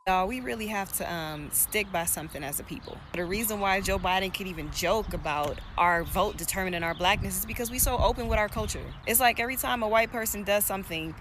Y'all, we really have to stick by something as a people. The reason why Joe Biden could even joke about our vote determining our blackness is because we so open with our culture. It's like every time a white person does something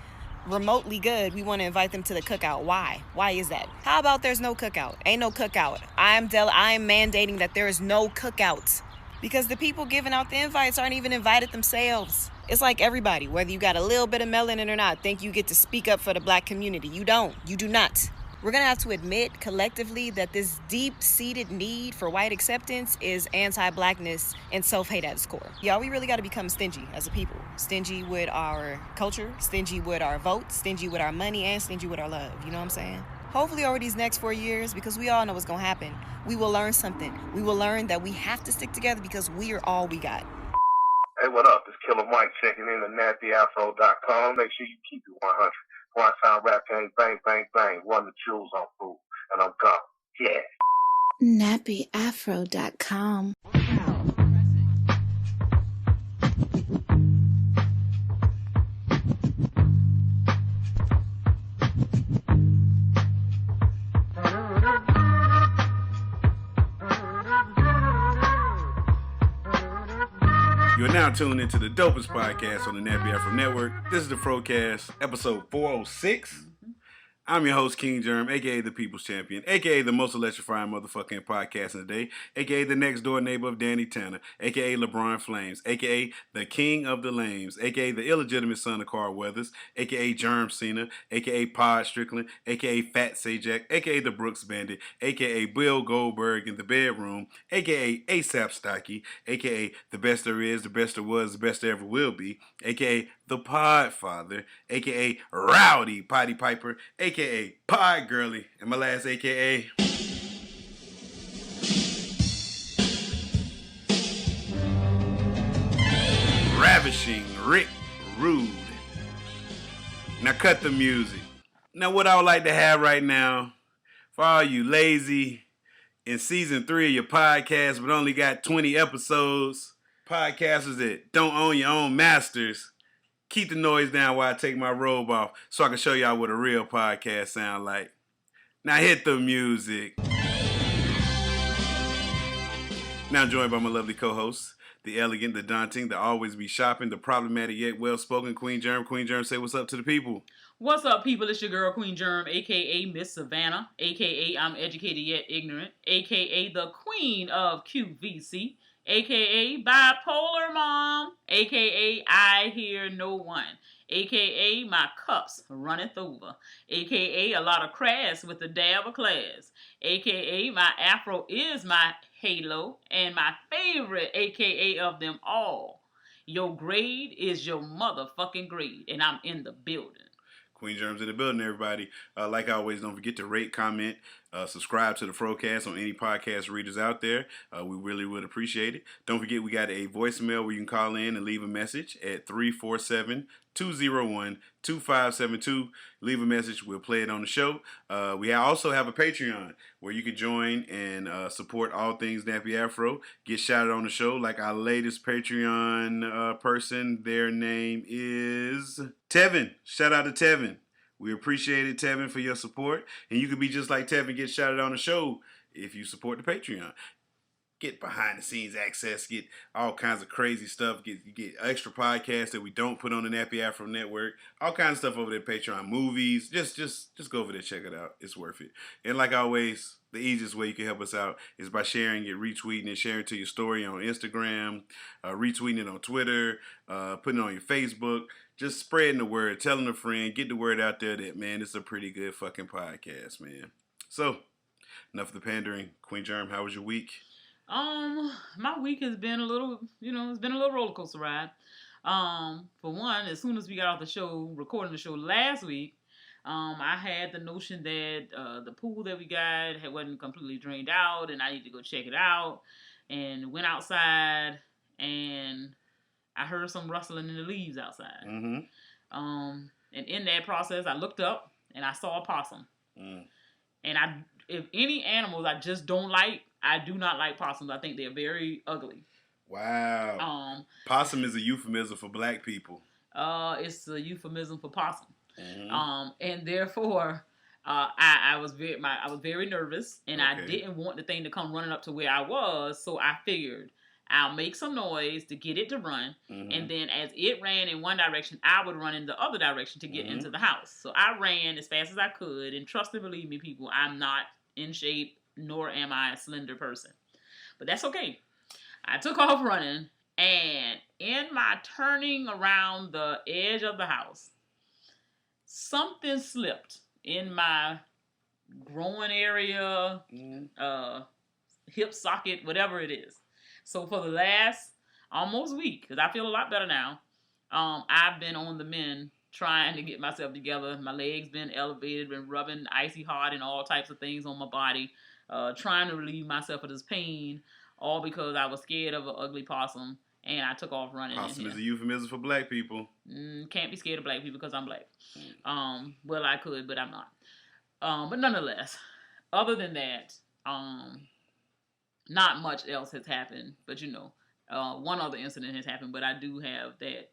remotely good, we want to invite them to the cookout. Why? Why is that? How about there's no cookout? Ain't no cookout. I am mandating that there is no cookout because the people giving out the invites aren't even invited themselves. It's like everybody, whether you got a little bit of melanin or not, think you get to speak up for the black community. You don't. You do not. We're going to have to admit collectively that this deep-seated need for white acceptance is anti-blackness and self-hate at its core. Y'all, we really got to become stingy as a people. Stingy with our culture, stingy with our vote, stingy with our money, and stingy with our love. You know what I'm saying? Hopefully over these next 4 years, because we all know what's going to happen, we will learn something. We will learn that we have to stick together because we are all we got. Hey, what up? It's Killer Mike checking in at nappyafro.com. Make sure you keep it 100. One sound rap gang, bang, bang, bang. Run the jewels on food, and I'm gone. Yeah. nappyafro.com. You are now tuned into the dopest podcast on the Nappy Afro Network. This is the FROCAST, episode 406. I'm your host, King Germ, a.k.a. the People's Champion, a.k.a. the most electrifying motherfucking podcast in the day, a.k.a. the next door neighbor of Danny Tanner, a.k.a. LeBron Flames, a.k.a. the King of the Lames, a.k.a. the illegitimate son of Carl Weathers, a.k.a. Germ Cena, a.k.a. Pod Strickland, a.k.a. Fat Sajak, a.k.a. the Brooks Bandit, a.k.a. Bill Goldberg in the bedroom, a.k.a. ASAP Stocky, a.k.a. the best there is, the best there was, the best there ever will be, a.k.a. the Pod Father, a.k.a. Rowdy Potty Piper, a.k.a. Pod Girly, and my last a.k.a. Ravishing Rick Rude. Now cut the music. Now what I would like to have right now, for all you lazy in season 3 of your podcast but only got 20 episodes, podcasters that don't own your own masters, keep the noise down while I take my robe off so I can show y'all what a real podcast sound like. Now hit the music. Now joined by my lovely co-hosts, the elegant, the daunting, the always be shopping, the problematic yet well-spoken Queen Germ. Queen Germ, say what's up to the people. What's up, people? It's your girl, Queen Germ, a.k.a. Miss Savannah, a.k.a. I'm educated yet ignorant, a.k.a. the Queen of QVC, a.k.a. Bipolar Mom, a.k.a. I hear no one, a.k.a. my cups runneth over, a.k.a. a lot of crass with a dab of class, a.k.a. my afro is my halo, and my favorite a.k.a. of them all. Your grade is your motherfucking grade, and I'm in the building. Queen Germs in the building, everybody. Like always, don't forget to rate, comment, subscribe to the FROCAST on any podcast readers out there. We really would appreciate it. Don't forget we got a voicemail where you can call in and leave a message at 347-201-2572. Leave a message. We'll play it on the show. We also have a Patreon where you can join and support all things Nappy Afro. Get shouted on the show like our latest Patreon person. Their name is Tevin. Shout out to Tevin. We appreciate it, Tevin, for your support. And you can be just like Tevin, get shouted on the show if you support the Patreon. Get behind the scenes access, get all kinds of crazy stuff, you get extra podcasts that we don't put on the Nappy Afro Network, all kinds of stuff over there at Patreon, movies. Just go over there, check it out. It's worth it. And like always, the easiest way you can help us out is by sharing it, retweeting it, sharing it to your story on Instagram, retweeting it on Twitter, putting it on your Facebook. Just spreading the word, telling a friend, get the word out there that, man, it's a pretty good fucking podcast, man. So, enough of the pandering. Queen Germ, how was your week? My week has been a little, it's been a little roller coaster ride. For one, as soon as we got off the show, recording the show last week, I had the notion that the pool that we got wasn't completely drained out, and I need to go check it out. And went outside, and I heard some rustling in the leaves outside. Mm-hmm. And in that process, I looked up and I saw a possum. Mm. And if any animals I just don't like, I do not like possums. I think they're very ugly. Wow. Possum is a euphemism for black people. It's a euphemism for possum. Mm-hmm. And therefore, I was very nervous, and I Okay. didn't want the thing to come running up to where I was. So I figured I'll make some noise to get it to run, and then as it ran in one direction, I would run in the other direction to get into the house. So I ran as fast as I could, and trust and believe me, people, I'm not in shape, nor am I a slender person, but that's okay. I took off running, and in my turning around the edge of the house, something slipped in my groin area, hip socket, whatever it is. So for the last almost week, because I feel a lot better now, I've been on the mend trying to get myself together. My legs been elevated, been rubbing icy hot and all types of things on my body, trying to relieve myself of this pain, all because I was scared of an ugly possum, and I took off running. Possum is a euphemism for black people. Can't be scared of black people because I'm black. Well, I could, but I'm not. But nonetheless, other than that, not much else has happened. But one other incident has happened. But I do have that.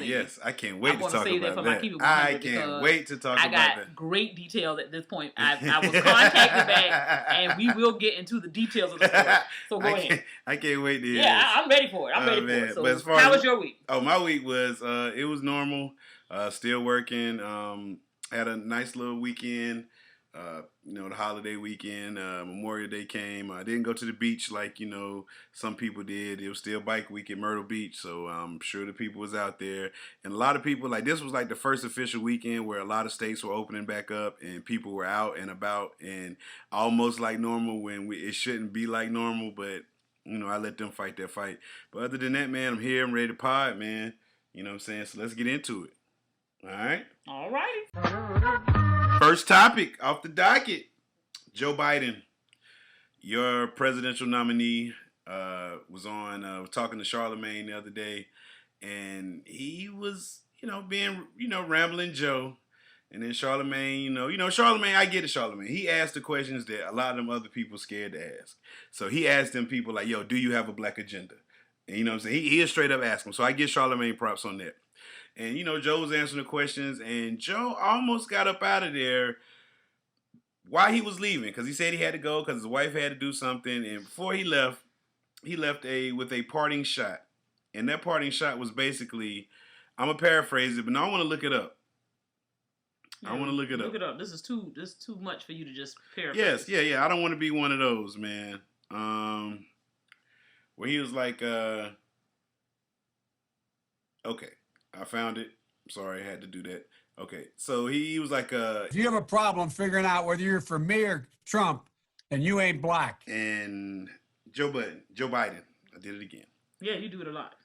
Yes, I can't wait to talk save about that. For I can't wait to talk about that. I got great details at this point. I was contacted back, and we will get into the details of the story. So go ahead. I can't wait to hear this. I'm ready for it. I'm ready for it. So but as far how was your week? Oh, my week was it was normal. Still working. Had a nice little weekend. The holiday weekend, Memorial Day came. I didn't go to the beach like, some people did. It was still bike week at Myrtle Beach, so I'm sure the people was out there. And a lot of people, this was like the first official weekend where a lot of states were opening back up and people were out and about and almost like normal when it shouldn't be like normal, but, I let them fight their fight. But other than that, man, I'm here. I'm ready to pod, man. You know what I'm saying? So let's get into it. All right? All righty. First topic off the docket. Joe Biden, your presidential nominee, was talking to Charlemagne the other day, and he was, being, rambling Joe. And then Charlemagne, Charlemagne, I get it, Charlemagne. He asked the questions that a lot of them other people scared to ask. So he asked them people like, yo, do you have a black agenda? And you know what I'm saying? He straight up asked him. So I give Charlemagne props on that. And, Joe was answering the questions, and Joe almost got up out of there while he was leaving, because he said he had to go because his wife had to do something. And before he left with a parting shot. And that parting shot was basically, I'm going to paraphrase it, but now I want to look it up. I want to look it up. Look it up. This is too much for you to just paraphrase. Yes, yeah. I don't want to be one of those, man. Where he was like, okay, I found it. Sorry, I had to do that. Okay, so he was like, if you have a problem figuring out whether you're for me or Trump, then you ain't black. And Joe Biden. I did it again. Yeah, you do it a lot.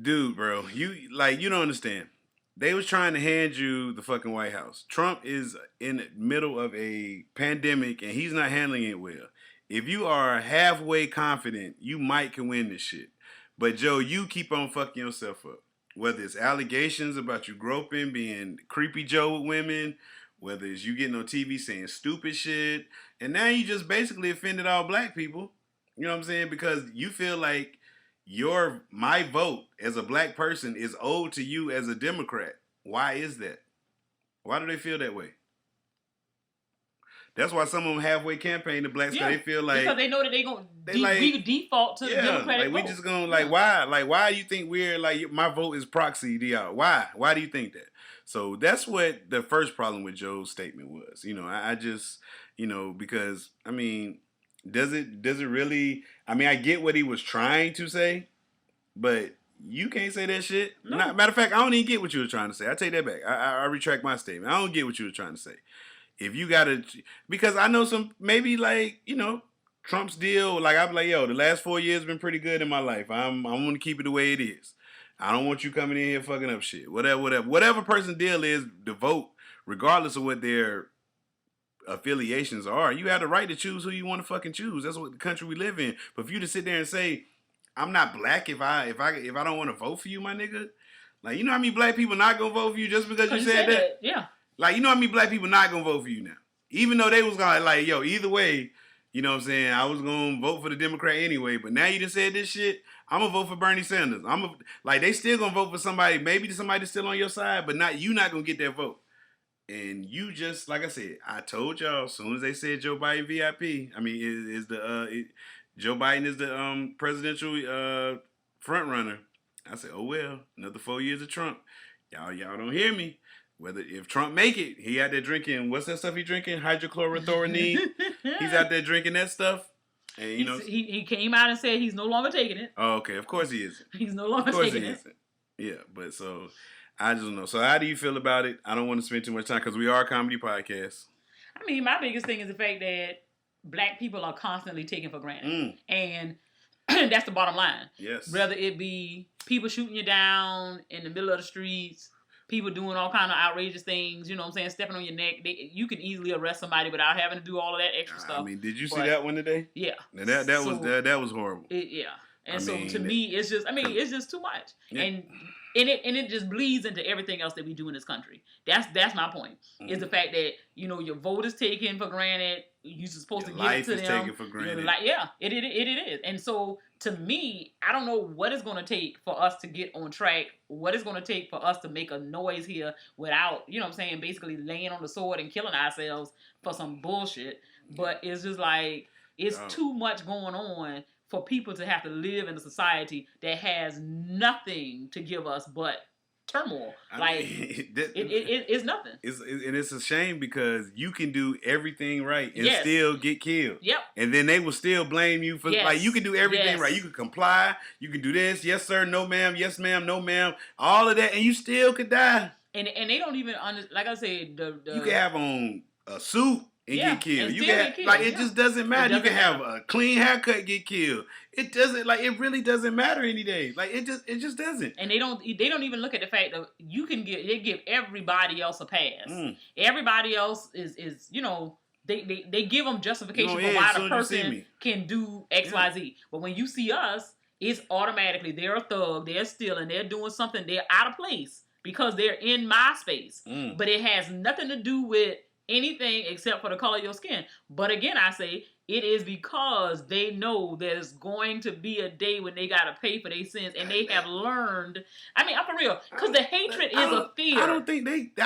Dude, bro, you don't understand. They was trying to hand you the fucking White House. Trump is in the middle of a pandemic, and he's not handling it well. If you are halfway confident, you might can win this shit. But, Joe, you keep on fucking yourself up. Whether it's allegations about you groping, being creepy Joe with women, whether it's you getting on TV saying stupid shit, and now you just basically offended all black people. You know what I'm saying? Because you feel like my vote as a black person is owed to you as a Democrat. Why is that? Why do they feel that way? That's why some of them halfway campaign the blacks, because they feel like, because they know that they gonna we default to the Democratic vote. We just gonna why do you think we're like my vote is proxy to y'all? Why do you think that? So that's what the first problem with Joe's statement was. I just because does it really? I get what he was trying to say, but you can't say that shit. No. Matter of fact, I don't even get what you were trying to say. I take that back. I retract my statement. I don't get what you were trying to say. If you gotta, because I know some, maybe Trump's deal, I'm like, yo, the last 4 years have been pretty good in my life. I'm going to keep it the way it is. I don't want you coming in here fucking up shit. Whatever person's deal is, the vote, regardless of what their affiliations are, you have the right to choose who you want to fucking choose. That's what the country we live in. But for you to sit there and say, I'm not black if I don't want to vote for you, my nigga. Like, you know how many black people not gonna vote for you just because you said that? Yeah. Like, you know how many black people not gonna vote for you now? Even though they was gonna either way, you know what I'm saying? I was gonna vote for the Democrat anyway, but now you just said this shit, I'm gonna vote for Bernie Sanders. They still gonna vote for somebody, maybe somebody that's still on your side, but you not gonna get that vote. And you just, like I said, I told y'all as soon as they said Joe Biden VIP, I mean, Joe Biden is the presidential front runner. I said, oh well, another 4 years of Trump. Y'all don't hear me. Whether if Trump make it, he out there drinking, what's that stuff he drinking? Hydrochlorothiazide. He's out there drinking that stuff. And he came out and said he's no longer taking it. Oh, okay. Of course he isn't. He's no longer taking it. Yeah, but so I just don't know. So how do you feel about it? I don't want to spend too much time because we are a comedy podcast. I mean, my biggest thing is the fact that black people are constantly taken for granted. And that's the bottom line. Yes. Whether it be people shooting you down in the middle of the streets, people doing all kind of outrageous things, you know what I'm saying, stepping on your neck. You can easily arrest somebody without having to do all of that extra stuff. I mean, did you see that one today? Yeah. Now that was horrible. And to me, it's just, it's just too much. Yeah. And it just bleeds into everything else that we do in this country. That's my point. Is the fact that, your vote is taken for granted. You're supposed to give it to them. Life is taken for granted. It is. And so, to me, I don't know what it's going to take for us to get on track. What it's going to take for us to make a noise here without, basically laying on the sword and killing ourselves for some bullshit. But it's just like, it's too much going on for people to have to live in a society that has nothing to give us but turmoil. It's nothing. And it's a shame because you can do everything right and still get killed. Yep. And then they will still blame you for you can do everything right. You can comply. You can do this. Yes, sir. No, ma'am. Yes, ma'am. No, ma'am. All of that, and you still could die. And they don't even like I said. You can have on a suit and get killed. You can get killed. It just doesn't matter. You can have a clean haircut, get killed. It doesn't it really doesn't matter any day. It just doesn't. And they don't even look at the fact that they give everybody else a pass. Everybody else is they give them justification for why the person can do X, Y, Z. But when you see us, it's automatically they're a thug, they're stealing, they're doing something, they're out of place because they're in my space. But it has nothing to do with anything except for the color of your skin. But again, I say it is because they know there's going to be a day when they gotta pay for their sins, and they have learned. I'm for real, because the hatred is a fear. I don't think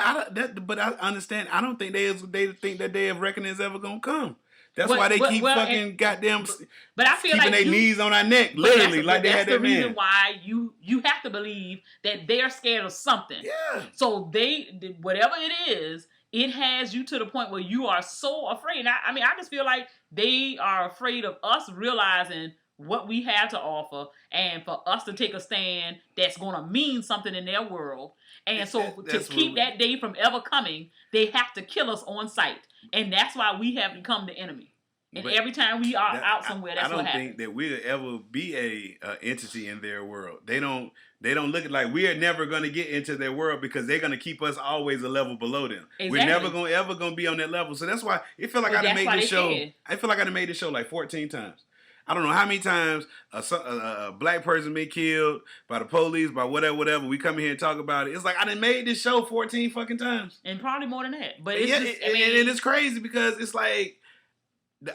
but I understand. I don't think they think that day of reckoning is ever gonna come. That's why they keep fucking goddamn. But I feel keeping their knees on our neck, literally, like they had that man. That's the reason why you have to believe that they're scared of something. Yeah. So they whatever it is. It has you to the point where you are so afraid. I just feel like they are afraid of us realizing what we have to offer and for us to take a stand that's going to mean something in their world. And so to keep that day from ever coming, they have to kill us on sight. And that's why we have become the enemy. And every time we are out somewhere, that's what happens. I don't think that we'll ever be a entity in their world. They don't look at like we are never going to get into their world because they're going to keep us always a level below them. Exactly. We're never ever going to be on that level. So that's why it feel like I made this show. I feel like I made this show like 14 times. I don't know how many times a black person been killed by the police, by whatever. We come in here and talk about it. It's like I done made this show 14 fucking times. And probably more than that. But it's and it's crazy because it's like,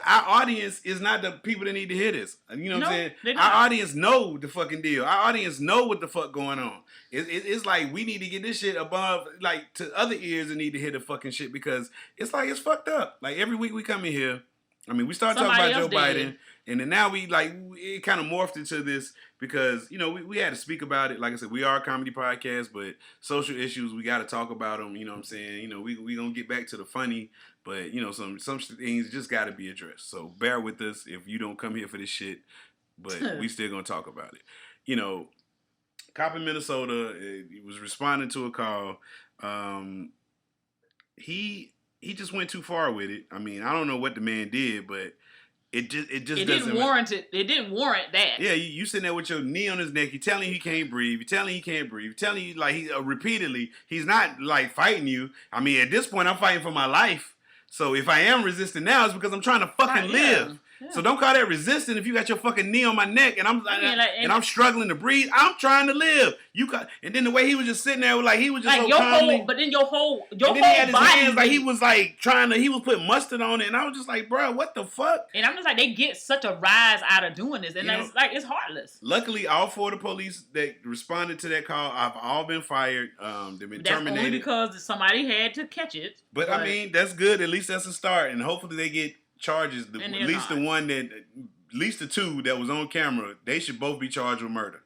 our audience is not the people that need to hear this. You know what I'm saying? Our audience know the fucking deal. Our audience know what the fuck going on. It's like we need to get this shit above, like, to other ears that need to hear the fucking shit because it's like it's fucked up. Like, every week we come in here, we start talking about Joe Biden, and then now it kind of morphed into this because, we had to speak about it. Like I said, we are a comedy podcast, but social issues, we got to talk about them. You know what I'm saying? We going to get back to the funny, but, some things just got to be addressed. So bear with us if you don't come here for this shit, but we still going to talk about it. Cop in Minnesota was responding to a call. He just went too far with it. I don't know what the man did, but it didn't warrant it. It didn't warrant that. Yeah, you sitting there with your knee on his neck. You're telling he can't breathe. You're telling he can't breathe. You're telling you like he repeatedly. He's not like fighting you. At this point, I'm fighting for my life. So if I am resisting now, it's because I'm trying to fucking live. Yeah. So don't call that resisting if you got your fucking knee on my neck and I'm struggling to breathe. I'm trying to live. And then the way he was just sitting there, like he was just like so calmly. but then your whole and then he had his body, hands like he was like he was putting mustard on it, and I was just like, bro, what the fuck? And I'm just like, they get such a rise out of doing this, and it's heartless. Luckily, all 4 of the police that responded to that call have all been fired. They've been terminated. Only because somebody had to catch it. But I mean, that's good. At least that's a start, and hopefully they get charges. At least the 2 that was on camera, they should both be charged with murder.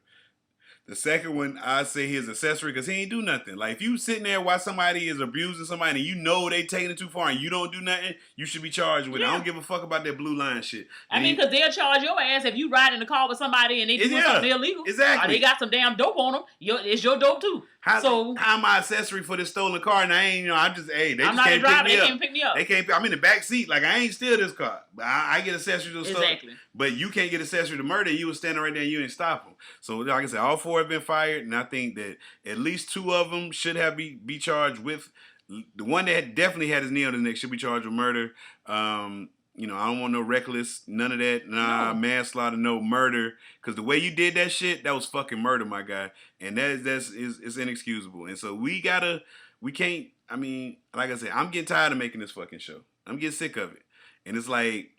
The second one, I say his accessory, because he ain't do nothing. Like, if you sitting there while somebody is abusing somebody and you know they taking it too far and you don't do nothing, you should be charged with it. I don't give a fuck about that blue line shit. I mean, because they'll charge your ass if you ride in the car with somebody and they doing something illegal. Exactly. Or they got some damn dope on them. It's your dope, too. How am I accessory for this stolen car? And I ain't, I'm just, they just can't pick me up. They can't pick me up. They can't. I'm in the back seat. Like, I ain't steal this car. But I get accessory to the store. Exactly. But you can't get accessory to murder. You was standing right there and you didn't stop them. So, like I said, all 4 have been fired. And I think that at least 2 of them should have be charged with. The one that definitely had his knee on his neck should be charged with murder. I don't want no reckless, none of that. Manslaughter, no murder. Because the way you did that shit, that was fucking murder, my guy. And that's inexcusable. And so we can't, I mean, like I said, I'm getting tired of making this fucking show. I'm getting sick of it. And it's like,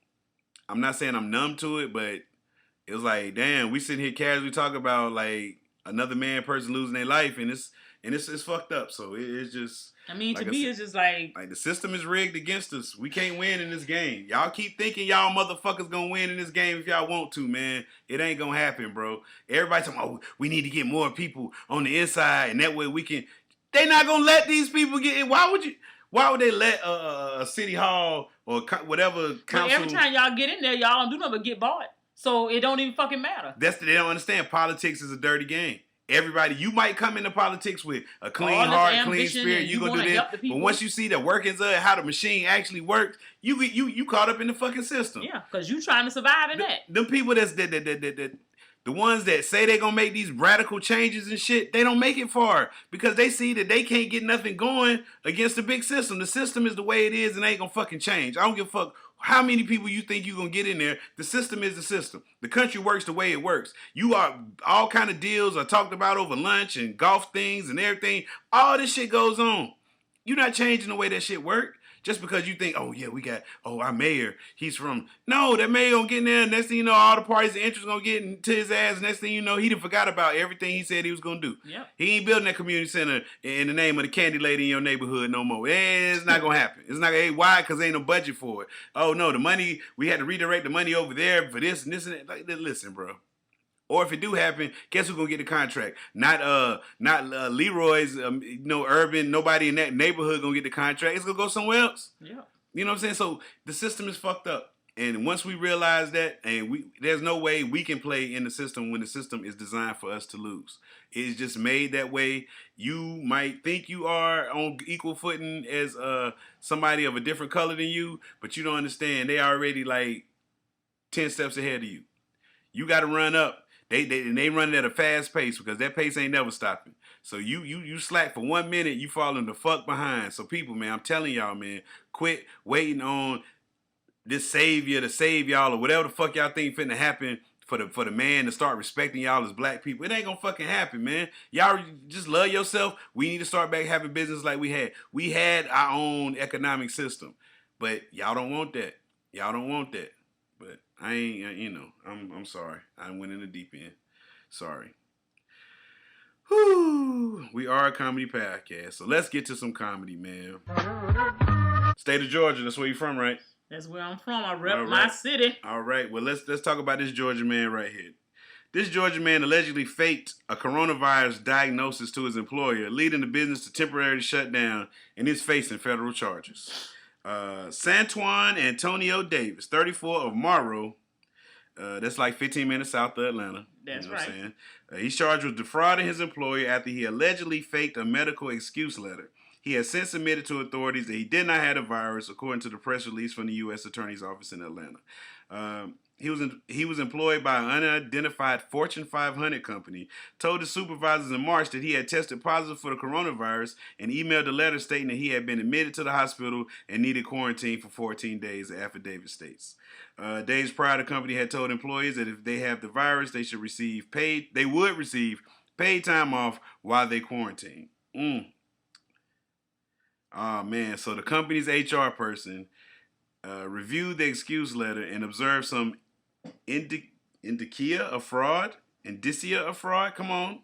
I'm not saying I'm numb to it, but it was like, damn, we sitting here casually talking about like another person losing their life, and it's fucked up. So it's just. I mean, to me, it's just like the system is rigged against us. We can't win in this game. Y'all keep thinking y'all motherfuckers gonna win in this game if y'all want to, man. It ain't gonna happen, bro. Everybody talking, we need to get more people on the inside, and that way we can. They not gonna let these people get in. Why would they let a city hall or whatever council? But every time y'all get in there, y'all don't do nothing but get bought. So it don't even fucking matter. They don't understand. Politics is a dirty game. Everybody, you might come into politics with a clean heart, clean spirit. You gonna do this, but once you see the workings of it, how the machine actually works, you caught up in the fucking system. Yeah, because you trying to survive in that. The people the ones that say they gonna make these radical changes and shit, they don't make it far because they see that they can't get nothing going against the big system. The system is the way it is and they ain't gonna fucking change. I don't give a fuck how many people you think you gonna get in there. The system is the system. The country works the way it works. You are all kind of deals are talked about over lunch and golf things and everything. All this shit goes on. You're not changing the way that shit work. Just because you think, oh yeah, we got, our mayor, he's from, no, that mayor gonna get in there, next thing you know, all the parties and interest gonna get into his ass, next thing you know, he done forgot about everything he said he was gonna do. Yep. He ain't building that community center in the name of the candy lady in your neighborhood no more. It's not gonna happen. It's not gonna, why? Because there ain't no budget for it. Oh no, the money, we had to redirect the money over there for this and this and that. Like, listen, bro. Or if it do happen, guess who's gonna get the contract? Not Leroy's, Urban. Nobody in that neighborhood gonna get the contract. It's gonna go somewhere else. Yeah. You know what I'm saying? So the system is fucked up. And once we realize that, there's no way we can play in the system when the system is designed for us to lose. It's just made that way. You might think you are on equal footing as somebody of a different color than you, but you don't understand. They already like 10 steps ahead of you. You got to run up. They running at a fast pace because that pace ain't never stopping. So you slack for 1 minute, you falling the fuck behind. So people, man, I'm telling y'all, man, quit waiting on this savior to save y'all or whatever the fuck y'all think finna happen for the man to start respecting y'all as black people. It ain't gonna fucking happen, man. Y'all just love yourself. We need to start back having business like we had. We had our own economic system, but y'all don't want that. Y'all don't want that. But I ain't, I'm sorry. I went in the deep end. Sorry. Whew. We are a comedy podcast, so let's get to some comedy, man. State of Georgia, that's where you from, right? That's where I'm from. I rep my city. All right. Well, let's talk about this Georgia man right here. This Georgia man allegedly faked a coronavirus diagnosis to his employer, leading the business to temporarily shut down, and is facing federal charges. Santuan Antonio Davis, 34 of Morrow. That's like 15 minutes south of Atlanta. That's you know right. What I'm saying? He's charged with defrauding his employer after he allegedly faked a medical excuse letter. He has since admitted to authorities that he did not have the virus, according to the press release from the U.S. Attorney's Office in Atlanta. He was employed by an unidentified Fortune 500 company, told his supervisors in March that he had tested positive for the coronavirus, and emailed a letter stating that he had been admitted to the hospital and needed quarantine for 14 days, the affidavit states. Days prior, the company had told employees that if they have the virus, they would receive paid time off while they quarantine. Oh, man. So the company's HR person reviewed the excuse letter and observed some indicia of fraud. Come on.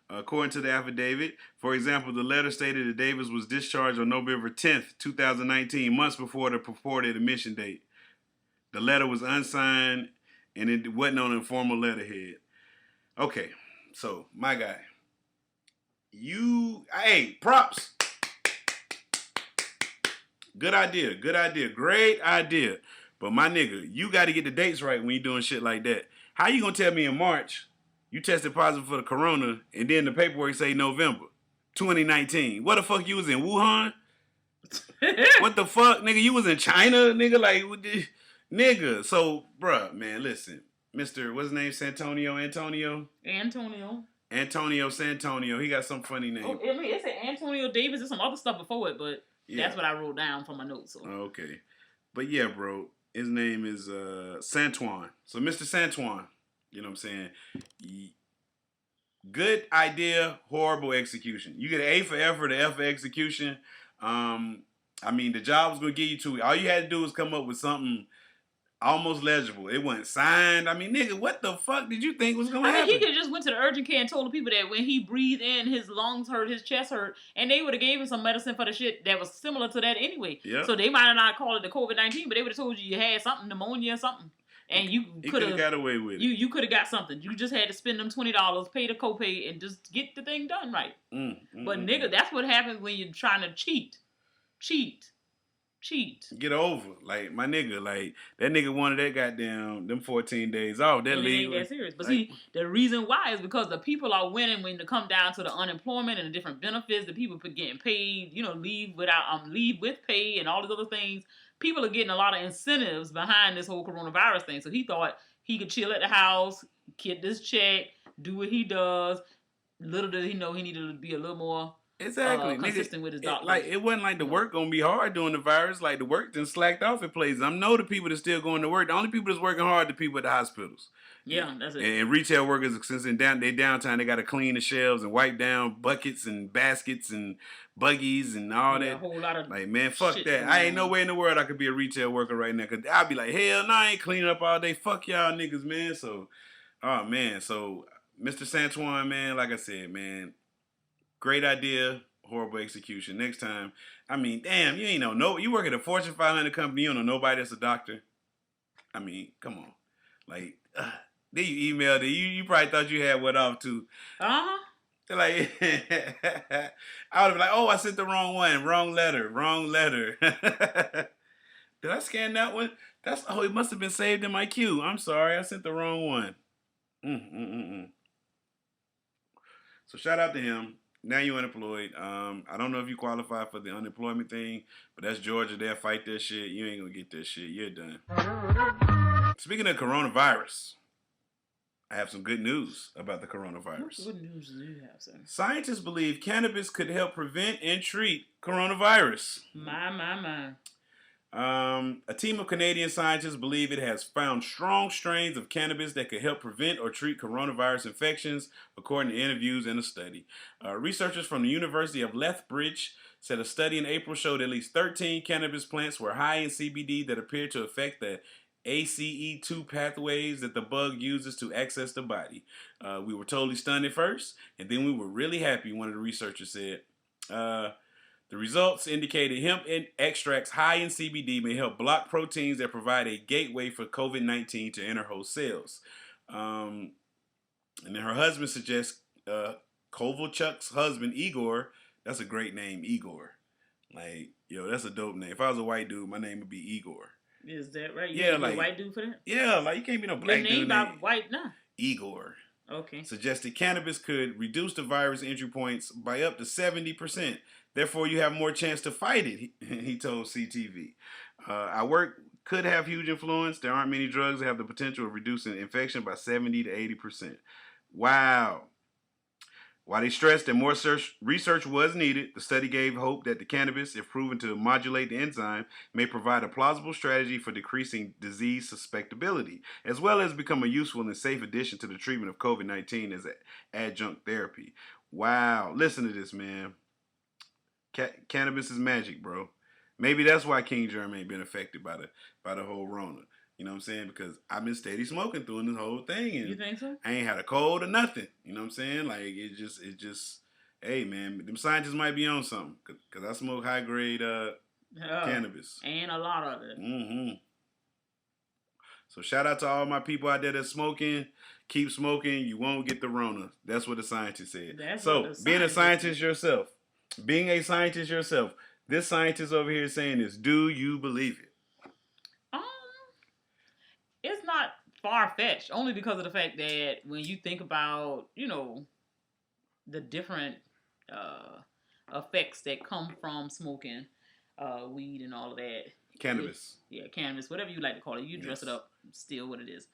According to the affidavit, for example, the letter stated that Davis was discharged on November 10th, 2019, months before the purported admission date. The letter was unsigned and it wasn't on a formal letterhead. Okay, so my guy, hey, props. Good idea, great idea. But my nigga, you got to get the dates right when you're doing shit like that. How you gonna tell me in March you tested positive for the corona and then the paperwork say November 2019? What the fuck, you was in Wuhan? What the fuck, nigga? You was in China, nigga? Like, nigga. So, bruh, man, listen. Mr. what's his name? Antonio Santonio. He got some funny name. Oh, I mean, it said Antonio Davis and some other stuff before it, but that's what I wrote down from my notes. So. Okay. But yeah, bro, his name is Santuan. So Mr. Santuan, you know what I'm saying? Good idea, horrible execution. You get an A for effort, an F for execution. I mean, the job was going to give you two. All you had to do was come up with something almost legible. It wasn't signed. I mean, nigga, what the fuck did you think was going to happen? He could have just went to the urgent care and told the people that when he breathed in, his lungs hurt, his chest hurt, and they would have gave him some medicine for the shit that was similar to that anyway. Yep. So they might have not called it the COVID-19, but they would have told you had something, pneumonia or something. And you could have got away with it. You could have got something. You just had to spend them $20, pay the copay, and just get the thing done right. But nigga, that's what happens when you're trying to cheat. Get over. Like, my nigga, like, that nigga wanted that goddamn, them 14 days off. That leave. It ain't that serious. But see, the reason why is because the people are winning when it come down to the unemployment and the different benefits, the people getting paid, leave with pay and all these other things. People are getting a lot of incentives behind this whole coronavirus thing. So he thought he could chill at the house, get this check, do what he does. Little did he know he needed to be a little more consistent with his doctor. It wasn't like the work gonna be hard during the virus. Like, the work then slacked off in places. I know the people that's still going to work. The only people that's working hard are the people at the hospitals. Yeah, that's it. And retail workers, since they downtime, they got to clean the shelves and wipe down buckets and baskets and buggies and all that. A whole lot of man, fuck that. I ain't nowhere in the world I could be a retail worker right now. Cause I'd be like, hell no, I ain't cleaning up all day. Fuck y'all niggas, man. So, oh man. So, Mr. Santuan, man, like I said, man, great idea, horrible execution. Next time, I mean, damn, you ain't know you work at a Fortune 500 company, you don't know nobody that's a doctor. I mean, come on. Like, then you emailed it. You probably thought you had what off too. Like, I would have been like, oh, I sent the wrong one. Wrong letter. Did I scan that one? It must have been saved in my queue. I'm sorry, I sent the wrong one. So shout out to him. Now you're unemployed. I don't know if you qualify for the unemployment thing, but that's Georgia. They'll fight that shit. You ain't gonna get that shit. You're done. Speaking of coronavirus, I have some good news about the coronavirus. What good news do you have, sir? Scientists believe cannabis could help prevent and treat coronavirus. My. A team of Canadian scientists believe it has found strong strains of cannabis that could help prevent or treat coronavirus infections, according to interviews and a study. Researchers from the University of Lethbridge said a study in April showed at least 13 cannabis plants were high in CBD that appeared to affect the ACE2 pathways that the bug uses to access the body. We were totally stunned at first, and then we were really happy, one of the researchers said. The results indicated hemp extracts high in CBD may help block proteins that provide a gateway for COVID-19 to enter host cells. And then her husband suggests, Kovalchuk's husband, Igor, that's a great name, Igor. Like, yo, that's a dope name. If I was a white dude, my name would be Igor. Is that right? Yeah, like a white dude for that? Yeah, like you can't be no black dude. Name by white, nah. Igor. Okay. suggested cannabis could reduce the virus entry points by up to 70%. Therefore, you have more chance to fight it, he told CTV. Our work could have huge influence. There aren't many drugs that have the potential of reducing infection by 70 to 80%. Wow. While they stressed that more research was needed, the study gave hope that the cannabis, if proven to modulate the enzyme, may provide a plausible strategy for decreasing disease susceptibility, as well as become a useful and safe addition to the treatment of COVID-19 as an adjunct therapy. Wow. Listen to this, man. Cannabis is magic, bro. Maybe that's why King Germ ain't been affected by the whole Rona. You know what I'm saying? Because I've been steady smoking through this whole thing, and You think so? I ain't had a cold or nothing. You know what I'm saying? Like it just. Hey man, them scientists might be on something. Cause I smoke high grade cannabis, and a lot of it. Mm-hmm. So shout out to all my people out there that's smoking. Keep smoking. You won't get the Rona. That's what the scientist said. Being a scientist yourself, this scientist over here is saying this. Do you believe it? It's not far-fetched, only because of the fact that when you think about, the different effects that come from smoking weed and all of that. Cannabis. Cannabis, whatever you like to call it. You dress it up, still what it is.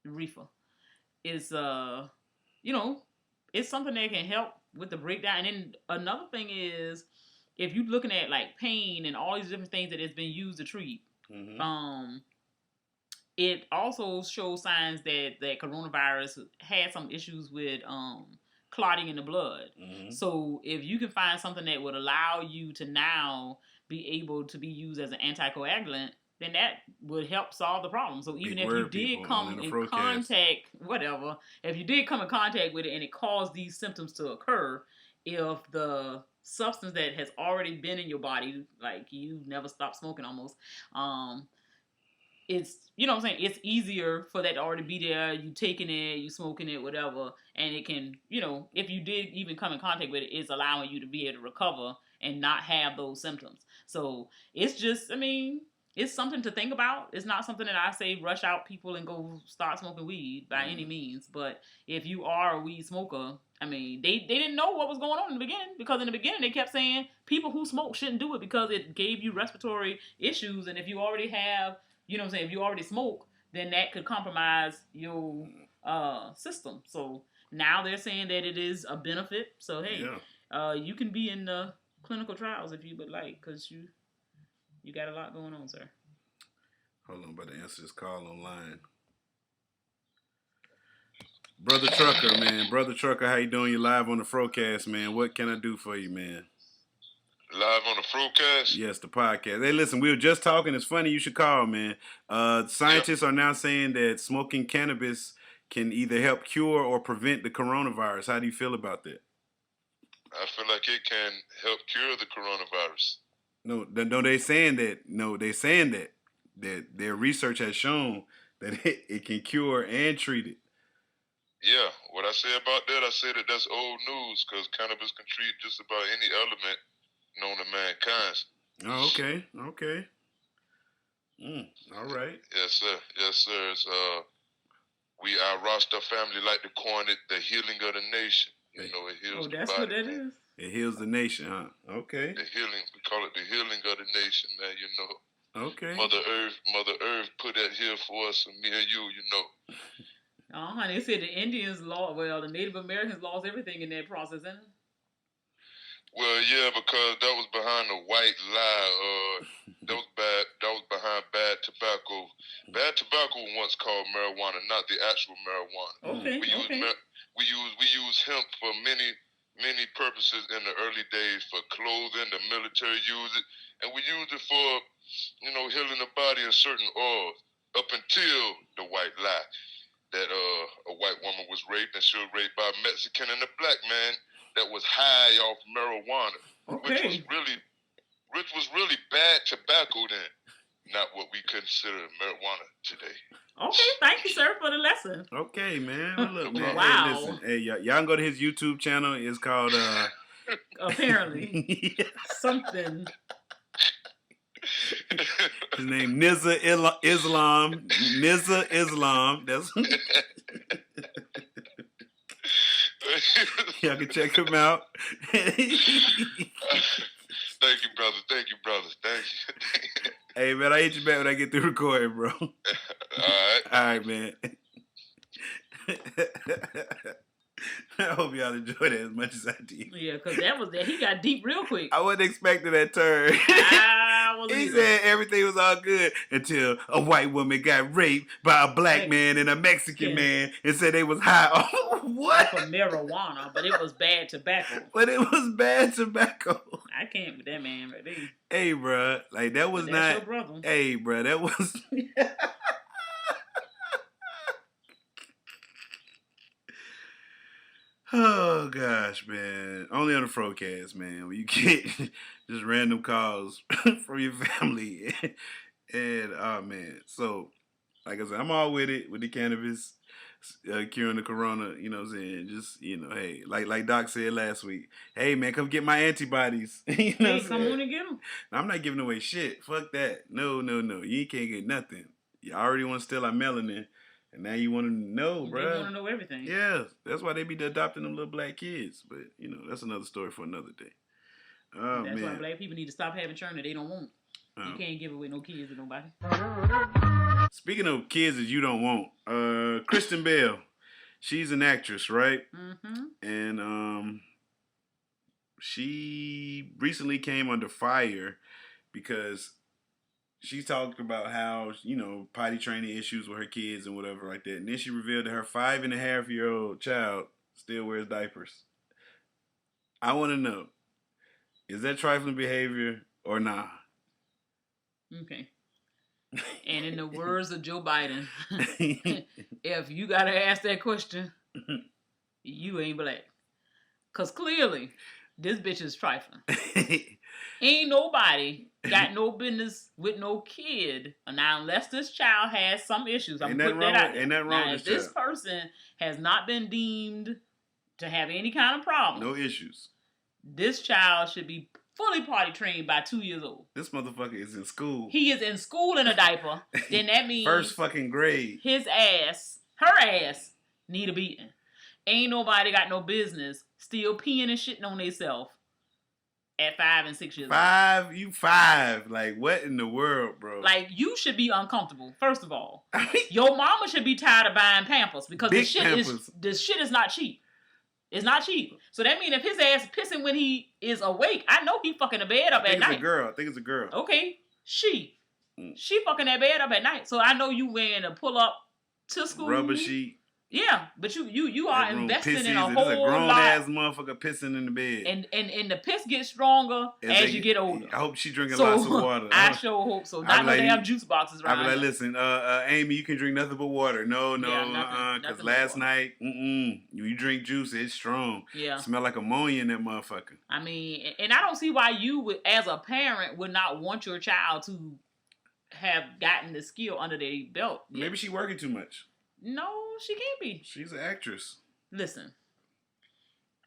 Reefer is, it's something that can help with the breakdown. And then another thing is, if you're looking at like pain and all these different things that it's been used to treat, it also shows signs that coronavirus had some issues with clotting in the blood. So if you can find something that would allow you to now be able to be used as an anticoagulant, then that would help solve the problem. So even if you did come in contact, if you did come in contact with it and it caused these symptoms to occur, if the substance that has already been in your body, like you never stopped smoking almost, it's, you know what I'm saying, it's easier for that to already be there. You taking it, you smoking it, whatever, and it can, if you did even come in contact with it, it's allowing you to be able to recover and not have those symptoms. So it's just, it's something to think about. It's not something that I say rush out people and go start smoking weed by any means. But if you are a weed smoker, they didn't know what was going on in the beginning, because in the beginning they kept saying people who smoke shouldn't do it because it gave you respiratory issues. And if you already have, if you already smoke, then that could compromise your system. So now they're saying that it is a benefit. So, hey, you can be in the clinical trials if you would like, because you got a lot going on, sir. Hold on, I'm about to answer this call online. Brother Trucker, man. Brother Trucker, how you doing? You live on the FROCAST, man. What can I do for you, man? Live on the FROCAST? Yes, the podcast. Hey, listen, we were just talking. It's funny you should call, man. Scientists are now saying that smoking cannabis can either help cure or prevent the coronavirus. How do you feel about that? I feel like it can help cure the coronavirus. No, they're saying that their research has shown that it can cure and treat it. Yeah, what I say about that, I say that's old news, because cannabis can treat just about any element known to mankind. Oh, okay. All right. Yes, sir. It's, our Rasta family like to coin it the healing of the nation. It heals the body. Oh, that's what that is? It heals the nation, huh? Okay. The healing, we call it the healing of the nation, man, Okay. Mother Earth put that here for us, and me and you, They said the Indians the Native Americans lost everything in that process, isn't it? Well, yeah, because that was behind the white lie. That was bad. That was behind bad tobacco. Bad tobacco was once called marijuana, not the actual marijuana. Okay. We use hemp for many purposes in the early days, for clothing. The military used it, and we used it for, healing the body in certain oils. Up until the white lie that a white woman was raped, and she was raped by a Mexican and a black man that was high off marijuana, which was really bad tobacco then, not what we consider marijuana today. Okay, thank you, sir, for the lesson. Okay, man. Well, look, man. Wow. Hey, listen. Hey, y'all can go to his YouTube channel. It's called apparently something. His name Islam. Nizza Islam. That's y'all can check him out. Thank you, brother. Thank you, brother. Thank you. Hey, man, I hit you back when I get through recording, bro. All right. All right, man. I hope y'all enjoy that as much as I did. Yeah, because that was that. He got deep real quick. I wasn't expecting that turn. He said everything was all good until a white woman got raped by a black man and a Mexican man and said they was high on what? For marijuana, but it was bad tobacco. But it was bad tobacco. I can't with that man right there. Hey, bruh. Like, that was not... Your brother. Hey, bruh. That was... Oh, gosh, man. Only on the FROCAST, man. When you get just random calls from your family. And, oh, man. So, like I said, I'm all with it, with the cannabis, curing the corona, you know what I'm saying? Just, you know, hey, like Doc said last week, hey, man, come get my antibodies. You know come on and get them. I'm not giving away shit. Fuck that. No. You can't get nothing. You already want to steal our melanin. And now you want to know, bro. They want to know everything. Yeah, that's why they be adopting them little black kids. But, you know, that's another story for another day. Oh, that's man. why black people need to stop having children that they don't want. You can't give away no kids to nobody. Speaking of kids that you don't want, Kristen Bale, she's an actress, right? Mm-hmm. And she recently came under fire because she talked about how, you know, potty training issues with her kids and whatever like that. And then she revealed that her 5.5-year-old child still wears diapers. I want to know, is that trifling behavior or nah? Okay. And in the words of Joe Biden, if you got to ask that question, you ain't black. Because clearly, this bitch is trifling. Ain't nobody got no business with no kid. Now, unless this child has some issues, I'm putting that out there. Ain't nothing wrong with this child. person has not been deemed to have any kind of problem. No issues. This child should be fully potty trained by 2 years old. This motherfucker is in school. He is in school in a diaper. Then that means first fucking grade. His ass, her ass, need a beating. Ain't nobody got no business still peeing and shitting on themselves at 5 and 6 years old. You 5. Like, what in the world, bro? Like, you should be uncomfortable, first of all. Your mama should be tired of buying Pampers because this shit is not cheap. It's not cheap. So that means if his ass is pissing when he is awake, I know he fucking the bed up at night. I think it's a girl. Okay. She fucking that bed up at night. So I know you wearing a pull up to school. Rubber sheet. Yeah, but you are investing in a whole lot. There's a grown lot. ass motherfucker pissing in the bed. And the piss gets stronger as you get older. I hope she drinking lots of water. I sure hope so. Not no damn juice boxes right I be like, listen, Amy, you can drink nothing but water. No, because last night, you drink juice, it's strong. Yeah. It smell like ammonia in that motherfucker. I mean, and I don't see why you would, as a parent, would not want your child to have gotten the skill under their belt. Maybe she working too much. No, she can't be. She's an actress. Listen,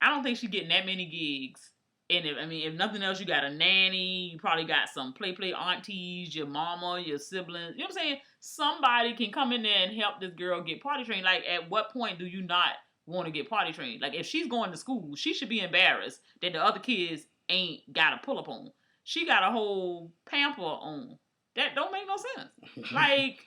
I don't think she's getting that many gigs. And if nothing else, you got a nanny. You probably got some play aunties, your mama, your siblings. You know what I'm saying? Somebody can come in there and help this girl get potty trained. Like, at what point do you not want to get potty trained? Like, if she's going to school, she should be embarrassed that the other kids ain't got a pull up on. She got a whole pamper on. That don't make no sense. Like,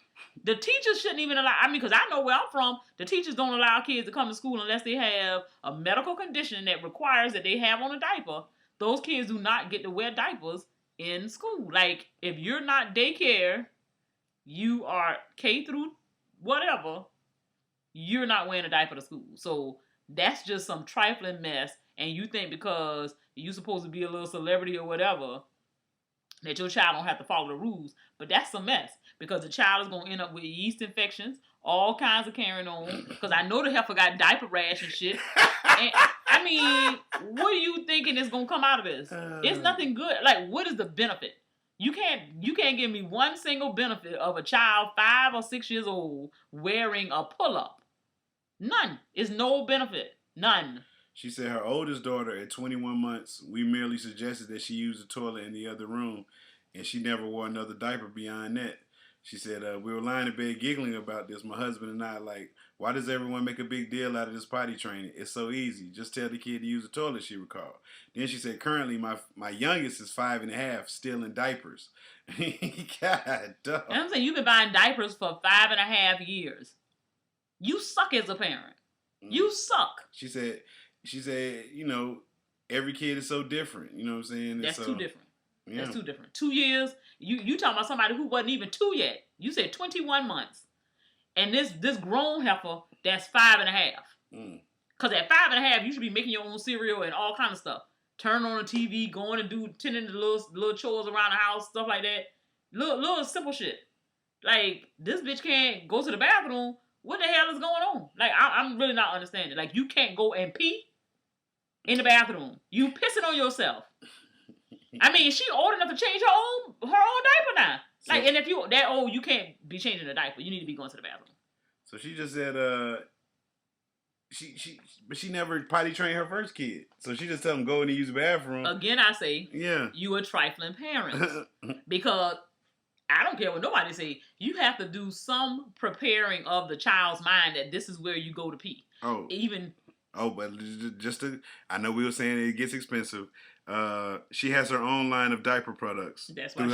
the teachers shouldn't even allow, because I know where I'm from, the teachers don't allow kids to come to school unless they have a medical condition that requires that they have on a diaper. Those kids do not get to wear diapers in school. Like, if you're not daycare, you are K through whatever, you're not wearing a diaper to school. So that's just some trifling mess. And you think because you're supposed to be a little celebrity or whatever, that your child don't have to follow the rules. But that's a mess. Because the child is going to end up with yeast infections, all kinds of carrying on. Because I know the heifer got diaper rash and shit. And, I mean, what are you thinking is going to come out of this? It's nothing good. Like, what is the benefit? You can't give me one single benefit of a child 5 or 6 years old wearing a pull-up. None. It's no benefit. None. She said her oldest daughter at 21 months, we merely suggested that she use the toilet in the other room. and she never wore another diaper beyond that. She said, we were lying in bed giggling about this, my husband and I, like, why does everyone make a big deal out of this potty training? It's so easy. Just tell the kid to use the toilet, she recalled. Then she said, currently, my youngest is 5.5, still in diapers. God, dog. And I'm saying, you've been buying diapers for 5.5 years. You suck as a parent. You suck. She said, you know, every kid is so different. You know what I'm saying? That's too different. Yeah. That's too different. 2 years, you talking about somebody who wasn't even 2 yet. You said 21 months. And this grown heifer, that's 5.5. Because at 5.5, you should be making your own cereal and all kind of stuff. Turn on the TV, going and tending to little chores around the house, stuff like that. Little simple shit. Like, this bitch can't go to the bathroom. What the hell is going on? Like, I'm really not understanding. Like, you can't go and pee in the bathroom. You pissing on yourself. I mean, she old enough to change her own diaper now. Like, and if you that old, you can't be changing a diaper. You need to be going to the bathroom. So she just said, but she never potty trained her first kid. So she just tell him go in and use the bathroom. Again, I say, yeah, you a trifling parent because I don't care what nobody say. You have to do some preparing of the child's mind that this is where you go to pee. Oh, but I know we were saying it gets expensive. She has her own line of diaper products through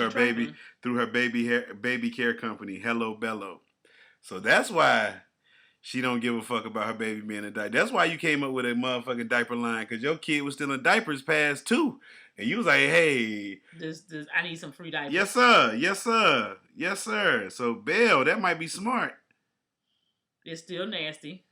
her baby care company, Hello Bello. So that's why she don't give a fuck about her baby being a diaper. That's why you came up with a motherfucking diaper line, because your kid was still in diapers past 2. And you was like, hey, I need some free diapers. Yes, sir. Yes, sir. Yes, sir. So, Bale, that might be smart. It's still nasty.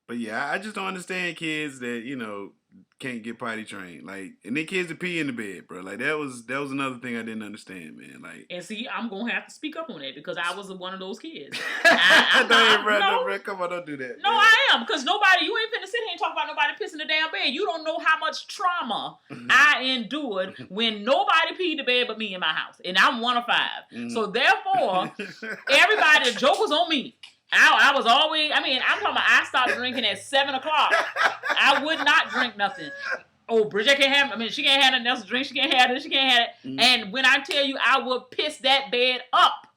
But yeah, I just don't understand kids that, you know, can't get potty trained. Like, and they kids that pee in the bed, bro. Like, that was another thing I didn't understand, man. Like, and see, I'm gonna have to speak up on that because I was one of those kids. bro, come on, don't do that. No, man. I am, because you ain't finna sit here and talk about nobody pissing the damn bed. You don't know how much trauma I endured when nobody peed the bed but me in my house, and I'm 1 of 5. So therefore, everybody, the joke was on me. I was always, I'm talking about I stopped drinking at 7 o'clock. I would not drink nothing. Oh, Bridget can't have, she can't have nothing else to drink. She can't have this, she can't have it. And when I tell you, I would piss that bed up.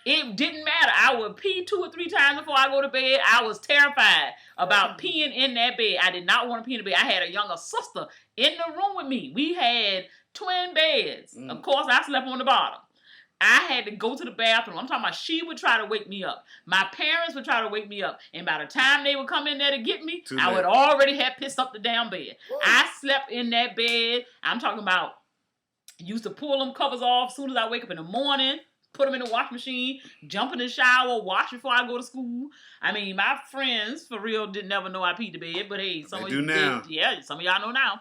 It didn't matter. I would pee 2 or 3 times before I go to bed. I was terrified about peeing in that bed. I did not want to pee in the bed. I had a younger sister in the room with me. We had twin beds. Of course, I slept on the bottom. I had to go to the bathroom. I'm talking about she would try to wake me up. My parents would try to wake me up. And by the time they would come in there to get me, I would already have pissed up the damn bed. Woo. I slept in that bed. I'm talking about, used to pull them covers off as soon as I wake up in the morning, put them in the wash machine, jump in the shower, wash before I go to school. My friends, for real, didn't never know I peed the bed, but hey, some of you now. Some of y'all know now.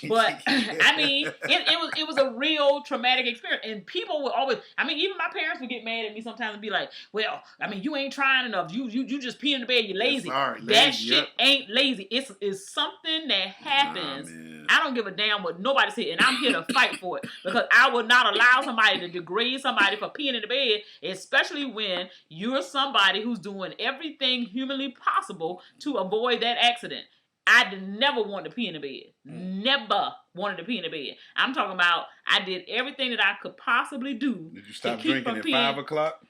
But it was a real traumatic experience, and people would always, even my parents would get mad at me sometimes and be like, well, you ain't trying enough. You just pee in the bed, you're lazy. That shit ain't lazy. It's something that happens. I don't give a damn what nobody said, and I'm here to fight for it, because I would not allow somebody to degrade somebody for peeing in the bed, especially when you're somebody who's doing everything humanly possible to avoid that accident. I never wanted to pee in the bed. Never wanted to pee in the bed. I'm talking about I did everything that I could possibly do. Did you stop drinking at 5 o'clock?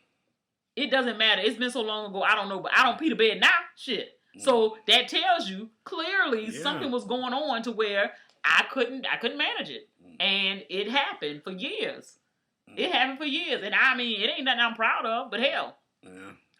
It doesn't matter. It's been so long ago, I don't know, but I don't pee the bed now. Shit. So that tells you clearly something was going on to where I couldn't manage it. And it happened for years. It happened for years. And it ain't nothing I'm proud of, but hell,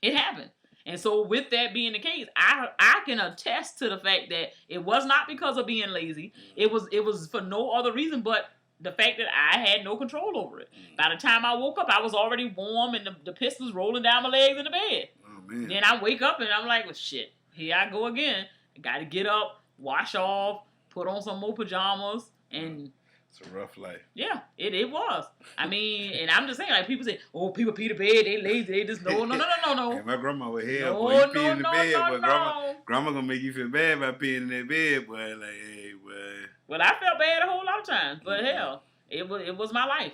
it happened. And so with that being the case, I can attest to the fact that it was not because of being lazy. It was for no other reason but the fact that I had no control over it. By the time I woke up, I was already warm and the piss was rolling down my legs in the bed. Oh, man. Then I wake up and I'm like, well, shit, here I go again. I got to get up, wash off, put on some more pajamas, and... It's a rough life. Yeah, it was. And I'm just saying, like, people say, oh, people pee the bed, they lazy, they just, no. Hey, my grandma was hell, boy, you pee in the bed, but grandma gonna make you feel bad by peeing in that bed, boy, like, hey, boy. Well, I felt bad a whole lot of times, but hell, it was my life.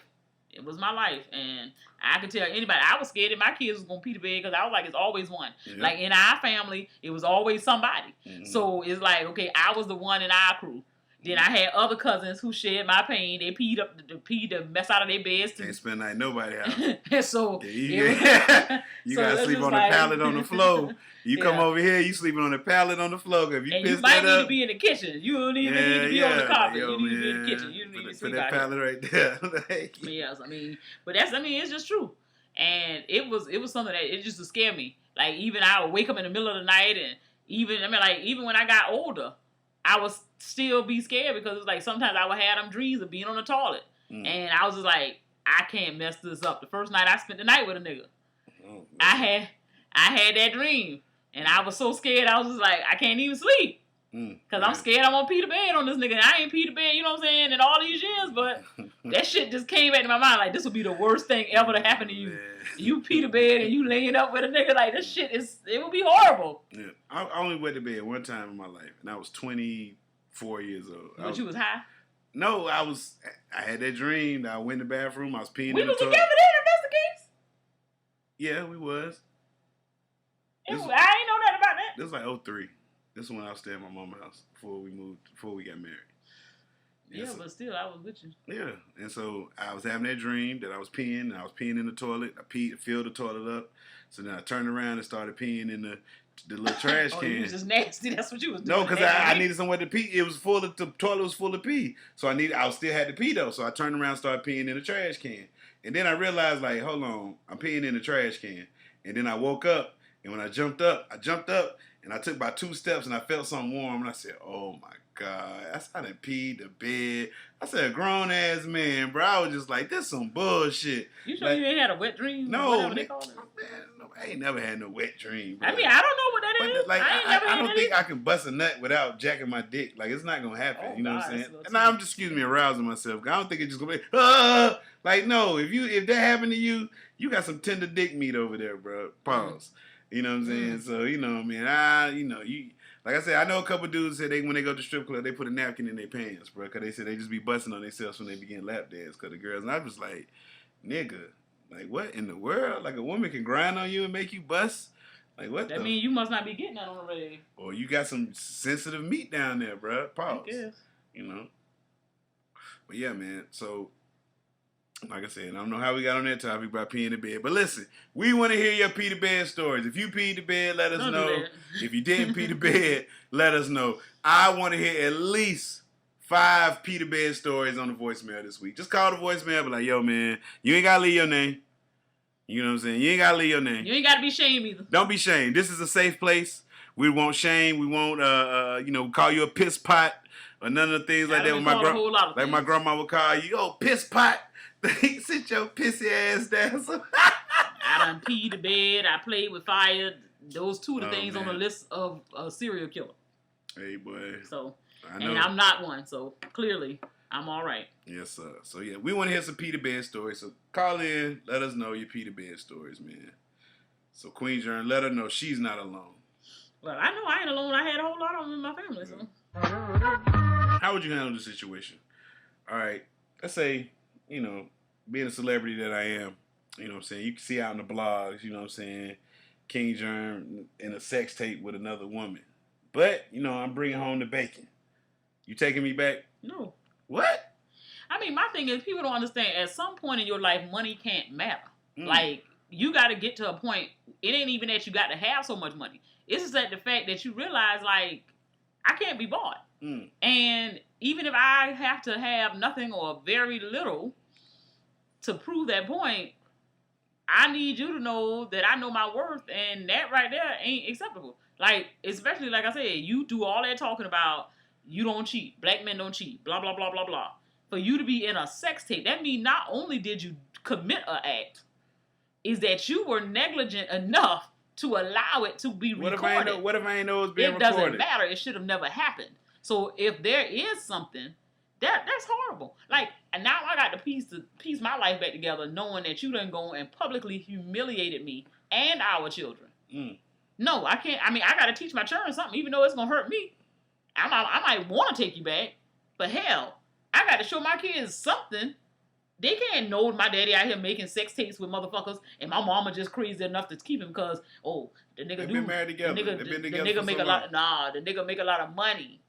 It was my life, and I could tell anybody, I was scared that my kids was gonna pee the bed, because I was like, it's always one. Yeah. Like, in our family, it was always somebody. So, it's like, okay, I was the one in our crew. Then I had other cousins who shared my pain. They peed the mess out of their beds too. Can't spend the night nobody house. And so you so gotta sleep on the pallet on the floor. You come over here, you sleeping on the pallet on the floor. If you and piss you might that need up, to be in the kitchen. You don't even need to be on the carpet. You need to be in the kitchen. You need to sleep that out pallet right there. Yes, but it's just true. And it was something that it just to scare me. Like even I would wake up in the middle of the night, and even when I got older, I would still be scared because it's like sometimes I would have them dreams of being on the toilet, and I was just like, I can't mess this up. The first night I spent the night with a nigga, I had that dream, and I was so scared. I was just like, I can't even sleep. Because I'm scared I'm going to pee the bed on this nigga. I ain't pee the bed, you know what I'm saying, in all these years. But that shit just came back to my mind. Like, this would be the worst thing ever to happen to you. Man. You pee the bed and you laying up with a nigga. Like, this shit it would be horrible. Yeah. I only wet the bed one time in my life. And I was 24 years old. But you was high? No, I had that dream that I went in the bathroom. I was peeing in the toilet. We was together then, if that's the case? Yeah, we was. I ain't know nothing about that. This was like 03. This is when I was staying at my mom's house before we got married. Yeah, but still, I was with you. Yeah, and so I was having that dream that I was peeing, and I was peeing in the toilet. I filled the toilet up. So then I turned around and started peeing in the little trash can. You was just nasty. That's what you was doing. No, because I needed somewhere to pee. It was full of the toilet was full of pee. So I still had to pee though. So I turned around and started peeing in the trash can. And then I realized, like, hold on, I'm peeing in the trash can. And then I woke up, and when I jumped up, and I took about 2 steps, and I felt something warm, and I said, oh, my God. I done peed the bed. I said, a grown-ass man, bro. I was just like, this some bullshit. You sure you ain't had a wet dream? No, man, I ain't never had no wet dream, bro. I don't know what that is. Like, I don't think I can bust a nut without jacking my dick. Like, it's not going to happen. You know what I'm saying? And I'm just, arousing myself. I don't think it's just going to be, like, no. If that happened to you, you got some tender dick meat over there, bro. Pause. You know what I'm saying? So, like I said, I know a couple dudes said when they go to strip club, they put a napkin in their pants, bro, because they said they just be busting on themselves when they begin lap dance because the girls. And I was like, nigga, like what in the world? Like a woman can grind on you and make you bust? Like what? That means you must not be getting that on the radio. Or you got some sensitive meat down there, bro. Pause. You know. But yeah, man. So. Like I said, I don't know how we got on that topic about peeing the bed. But listen, we want to hear your pee the bed stories. If you peed the bed, let us know. If you didn't pee the bed, let us know. I want to hear at least 5 pee the bed stories on the voicemail this week. Just call the voicemail, be like, yo, man, you ain't got to leave your name. You know what I'm saying? You ain't got to leave your name. You ain't got to be shamed either. Don't be shamed. This is a safe place. We won't shame. We won't, call you a piss pot or none of the things like that. Like my grandma would call you, oh, piss pot. Sit your pissy ass down. I done peed the bed. I played with fire. Those 2 of the things on the list of a serial killer. Hey, boy. So, and I'm not one. So, clearly, I'm all right. Yes, sir. So, yeah, we want to hear some pee the bed stories. So, call in. Let us know your pee the bed stories, man. So, Queen Jern, let her know she's not alone. Well, I know I ain't alone. I had a whole lot of them in my family. So. How would you handle the situation? All right. Let's say, being a celebrity that I am, you know what I'm saying? You can see out in the blogs, you know what I'm saying? King Germ in a sex tape with another woman. But, I'm bringing home the bacon. You taking me back? No. What? My thing is, people don't understand, at some point in your life, money can't matter. Like, you got to get to a point, it ain't even that you got to have so much money. It's just that the fact that you realize, like, I can't be bought. And even if I have to have nothing or very little to prove that point, I need you to know that I know my worth, and that right there ain't acceptable. Like, especially, like I said, you do all that talking about you don't cheat, black men don't cheat, blah, blah, blah, blah, blah. For you to be in a sex tape, that means not only did you commit an act, is that you were negligent enough to allow it to be recorded. What if I ain't know it was being recorded? It doesn't matter. It should have never happened. So if there is something, that's horrible. Like, and now I got to piece my life back together, knowing that you done gone and publicly humiliated me and our children. No, I can't. I got to teach my children something, even though it's gonna hurt me. I might want to take you back, but hell, I got to show my kids something. They can't know my daddy out here making sex tapes with motherfuckers, and my mama just crazy enough to keep him because the nigga been married together. The nigga make a lot. Nah, the nigga make a lot of money.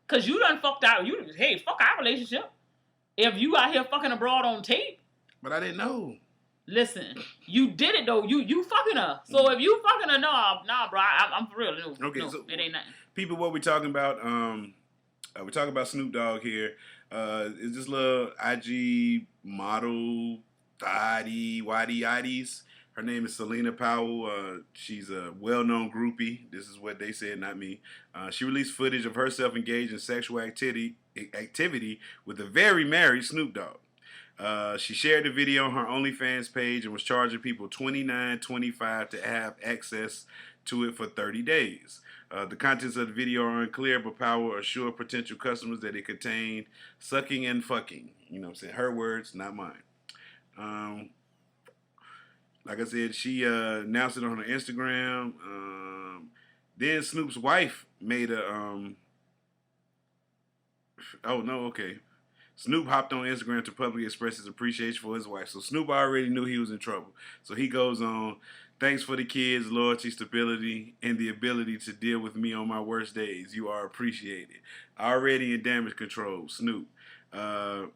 Cause you done fucked out. Hey, fuck our relationship. If you out here fucking abroad on tape. But I didn't know. Listen, you did it though. You fucking her. So if you fucking her, nah, bro. I'm for real. No, Okay, no, so it ain't nothing. people, what we talking about? We're talking about Snoop Dogg here. Is this little IG model, Yaddies? Her name is Selena Powell. She's a well-known groupie. This is what they said, not me. She released footage of herself engaged in sexual activity with a very married Snoop Dogg. She shared the video on her OnlyFans page and was charging people $29.25 to have access to it for 30 days. The contents of the video are unclear, but Powell assured potential customers that it contained sucking and fucking. You know what I'm saying? Her words, not mine. Like I said, she announced it on her Instagram. Then Snoop's wife made a... oh, no, okay. Snoop hopped on Instagram to publicly express his appreciation for his wife. So Snoop already knew he was in trouble. So he goes on, thanks for the kids, loyalty, stability, and the ability to deal with me on my worst days. You are appreciated. Already in damage control, Snoop. And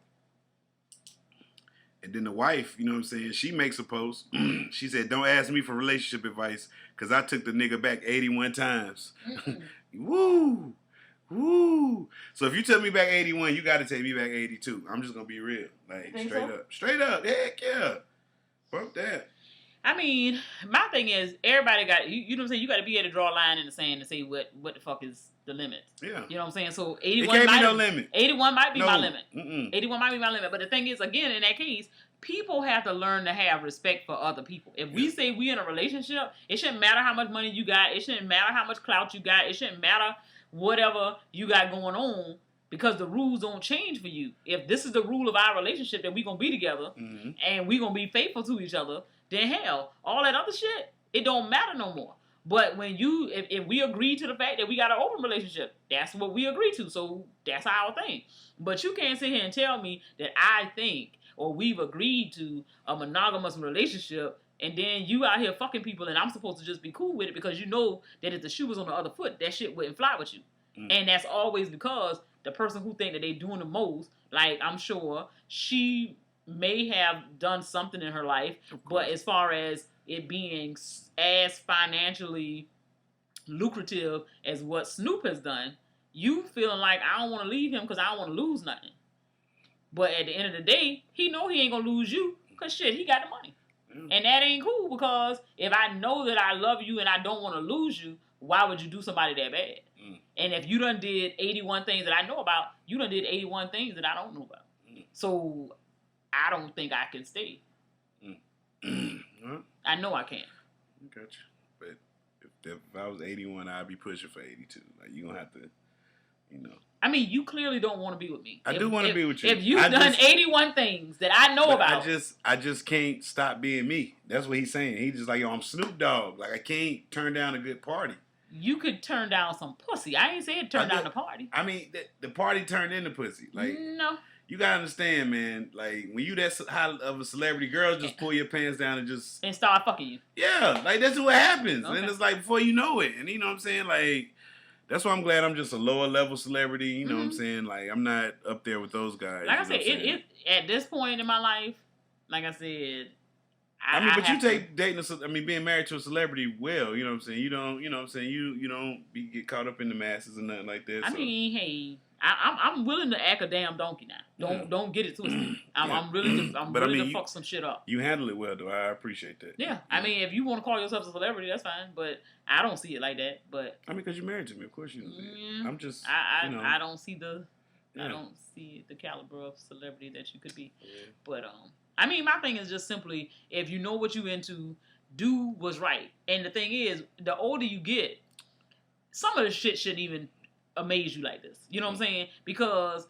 then the wife, you know what I'm saying, she makes a post. She said, don't ask me for relationship advice because I took the nigga back 81 times. Woo! Woo! So if you took me back 81, you got to take me back 82. I'm just going to be real. Like, straight up. Straight up. Heck yeah. Fuck that. I mean, my thing is, everybody got, you know what I'm saying? You got to be able to draw a line in the sand and say what the fuck is the limit. Yeah. You know what I'm saying? So It can't be no limit. 81 might be No. my limit. 81 Mm-mm. might be my limit. But the thing is, again, in that case, people have to learn to have respect for other people. If we say we in a relationship, it shouldn't matter how much money you got. It shouldn't matter how much clout you got. It shouldn't matter whatever you got going on, because the rules don't change for you. If this is the rule of our relationship, that we're going to be together and we're going to be faithful to each other, then hell, all that other shit, it don't matter no more. But when if we agree to the fact that we got an open relationship, that's what we agree to. So that's our thing. But you can't sit here and tell me that I think or we've agreed to a monogamous relationship, and then you out here fucking people and I'm supposed to just be cool with it because you know that if the shoe was on the other foot, that shit wouldn't fly with you. And that's always because the person who think that they doing the most, like I'm sure she may have done something in her life, but as far as it being as financially lucrative as what Snoop has done, you feeling like I don't want to leave him because I don't want to lose nothing. But at the end of the day, he know he ain't going to lose you because shit, he got the money. And that ain't cool, because if I know that I love you and I don't want to lose you, why would you do somebody that bad? And if you done did 81 things that I know about, you done did 81 things that I don't know about. So I don't think I can stay. I know I can. Gotcha. But if I was 81, I'd be pushing for 82. Like, you going to have to, you know. I mean, you clearly don't want to be with me. I do want to be with you. If you've done 81 things that I know about. I just can't stop being me. That's what he's saying. He's just like, yo, I'm Snoop Dogg. Like, I can't turn down a good party. You could turn down some pussy. I ain't said turn down the party. I mean, the party turned into pussy. Like, no. You gotta understand, man. Like, when you that high of a celebrity, girls just pull your pants down and start fucking you. Yeah, like that's what happens. Okay. And it's like before you know it. And you know what I'm saying? Like, that's why I'm glad I'm just a lower level celebrity. You know what I'm saying? Like, I'm not up there with those guys. Like I said, it at this point in my life, like I said, being married to a celebrity well, you know what I'm saying? You don't, you know what I'm saying? You don't get caught up in the masses and nothing like that. I mean, hey, I'm willing to act a damn donkey now. Don't get it twisted. I'm willing to fuck some shit up. You handle it well, though. I appreciate that. Yeah. I mean, if you want to call yourself a celebrity, that's fine. But I don't see it like that. But I mean, because you're married to me, of course you don't see it. I'm just, I don't see I don't see the caliber of celebrity that you could be. Yeah. But I mean, my thing is just simply, if you know what you into, do what's right. And the thing is, the older you get, some of the shit shouldn't even amaze you like this. You know what I'm saying? Because,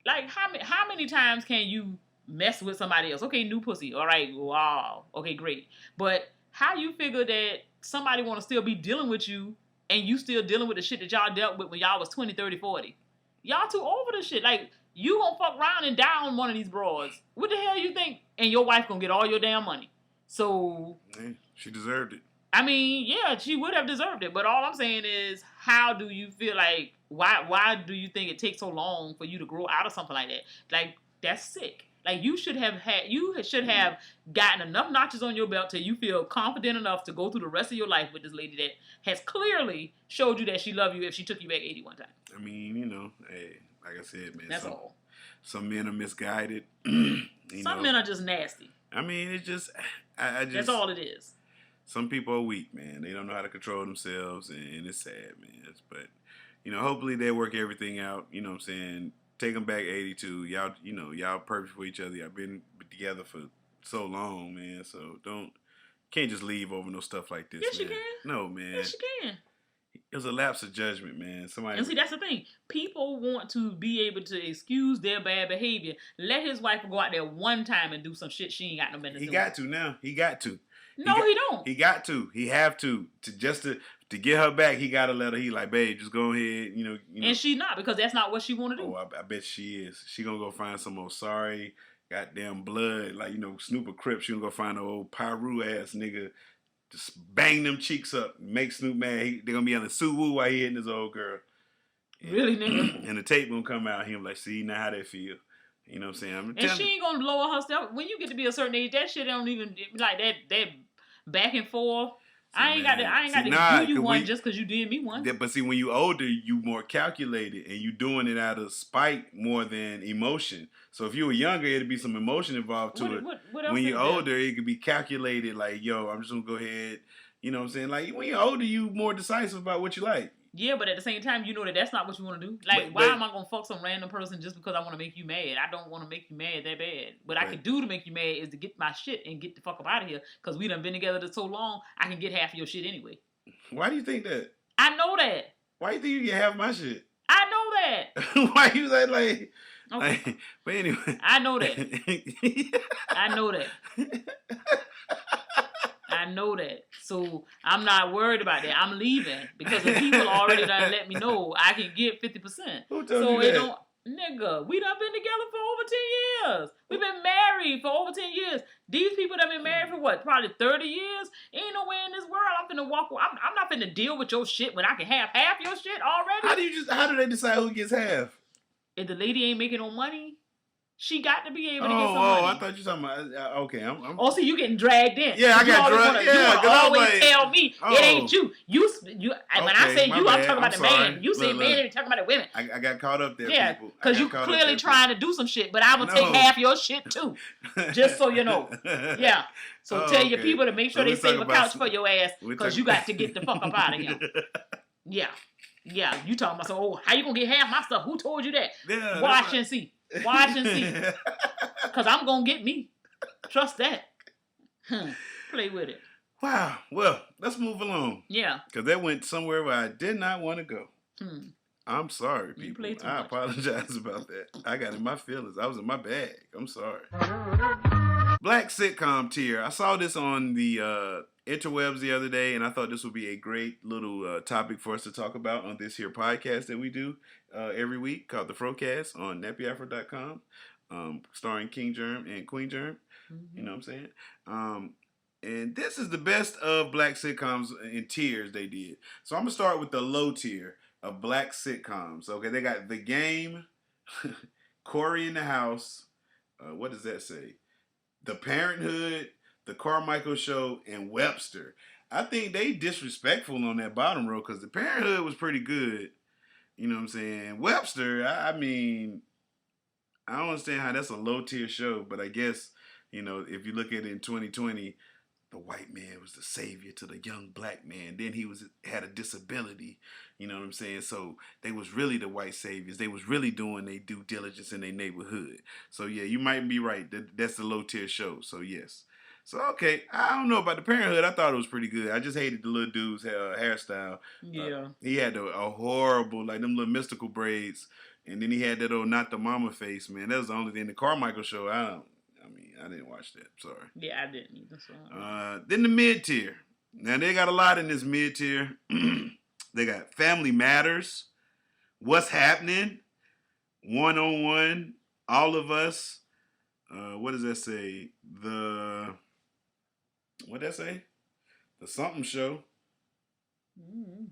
like, how many times can you mess with somebody else? Okay, new pussy. All right, wow. Okay, great. But how you figure that somebody want to still be dealing with you and you still dealing with the shit that y'all dealt with when y'all was 20, 30, 40? Y'all too old for this shit. Like, you gonna fuck around and die on one of these broads. What the hell you think? And your wife gonna get all your damn money. So... she deserved it. I mean, yeah, she would have deserved it. But all I'm saying is, how do you feel like? Why do you think it takes so long for you to grow out of something like that? Like that's sick. Like you should have gotten enough notches on your belt till you feel confident enough to go through the rest of your life with this lady that has clearly showed you that she loved you if she took you back 81 times. I mean, hey, like I said, man, That's all. Some men are misguided. Some men are just nasty. I mean, it's just, I just. That's all it is. Some people are weak, man. They don't know how to control themselves, and it's sad, man. But, hopefully they work everything out. You know what I'm saying? Take them back 82. Y'all perfect for each other. Y'all been together for so long, man. So can't just leave over no stuff like this, yes, man. You can. No, man. Yes, you can. It was a lapse of judgment, man. And see, that's the thing. People want to be able to excuse their bad behavior. Let his wife go out there one time and do some shit she ain't got no business doing. He got to now. He got to. No, he don't. He got to. He have to get her back. He got to let her. He like, babe, just go ahead. And she not, because that's not what she want to do. Oh, I bet she is. She gonna go find some old sorry goddamn blood, like Snoop or Crip. She gonna go find an old Pyru ass nigga. Just bang them cheeks up, make Snoop mad. They're gonna be on the Suwoo while he hitting his old girl. Really, nigga? And the tape gonna come out. Him like, see now how they feel. You know what I'm saying? And she ain't gonna lower herself. When you get to be a certain age, that shit don't even like that back and forth. I ain't got to do you one just because you did me one. But see, when you older, you more calculated and you doing it out of spite more than emotion. So if you were younger, it'd be some emotion involved to it. What else when you're older, it could be calculated. Like, yo, I'm just gonna go ahead. You know what I'm saying? Like when you're older, you more decisive about what you like. Yeah, but at the same time, you know that's not what you want to do. Like, why am I gonna fuck some random person just because I want to make you mad? I don't want to make you mad that bad. What I can do to make you mad is to get my shit and get the fuck up out of here. Because we done been together for so long, I can get half of your shit anyway. Why do you think that? I know that. Why do you think you get half my shit? I know that. Why you say like? Okay. Like, but anyway, I know that. I know that. I know that. So I'm not worried about that. I'm leaving because the people already done let me know I can get 50%. Who told you that? Nigga, we done been together for over 10 years. We've been married for over 10 years. These people that been married for what? Probably 30 years? Ain't no way in this world I'm finna walk away. I'm not finna deal with your shit when I can have half your shit already. How do they decide who gets half? If the lady ain't making no money, she got to be able to get some money. Oh, I thought you were talking about, okay. Oh, see, you getting dragged in. Yeah, I got dragged. You always tell me it ain't you. When I say you, I'm talking about the man. You say man, and talking about the women. I got caught up there, yeah, people. because you clearly trying to do some shit, but I'm going to take half your shit too. Just so you know. Yeah. So tell your people to make sure they save a couch for your ass, because you got to get the fuck up out of here. Yeah. Yeah, you talking about, so, how you going to get half my stuff? Who told you that? Yeah, Watch and see. Watch and see. Because I'm going to get me. Trust that. Play with it. Wow. Well, let's move along. Yeah. Because that went somewhere where I did not want to go. I'm sorry, people. I apologize about that. I got in my feelings. I was in my bag. I'm sorry. Black sitcom tier. I saw this on the interwebs the other day, and I thought this would be a great little topic for us to talk about on this here podcast that we do every week called the FROCAST on nappyafro.com, starring King Germ and Queen Germ. You know what I'm saying? And this is the best of black sitcoms in tiers they did. So I'm going to start with the low tier of black sitcoms. Okay, they got The Game, Corey in the House, what does that say? The Parenthood, The Carmichael Show, and Webster. I think they disrespectful on that bottom row because The Parenthood was pretty good. You know what I'm saying? Webster, I mean, I don't understand how that's a low tier show, but I guess, if you look at it in 2020, the white man was the savior to the young black man. Then he had a disability. You know what I'm saying? So they was really the white saviors. They was really doing their due diligence in their neighborhood. So yeah, you might be right. That's the low tier show. So yes. So okay, I don't know about The Parenthood. I thought it was pretty good. I just hated the little dude's hairstyle. Yeah. He had a horrible, like them little mystical braids. And then he had that old not the mama face, man. That was the only thing. The Carmichael Show, I didn't watch that. Sorry. Yeah, I didn't either. So. Then the mid tier. Now they got a lot in this mid tier. They got Family Matters, What's Happening, One on One, All of Us. What does that say? What that say? The Something Show. Mm-hmm.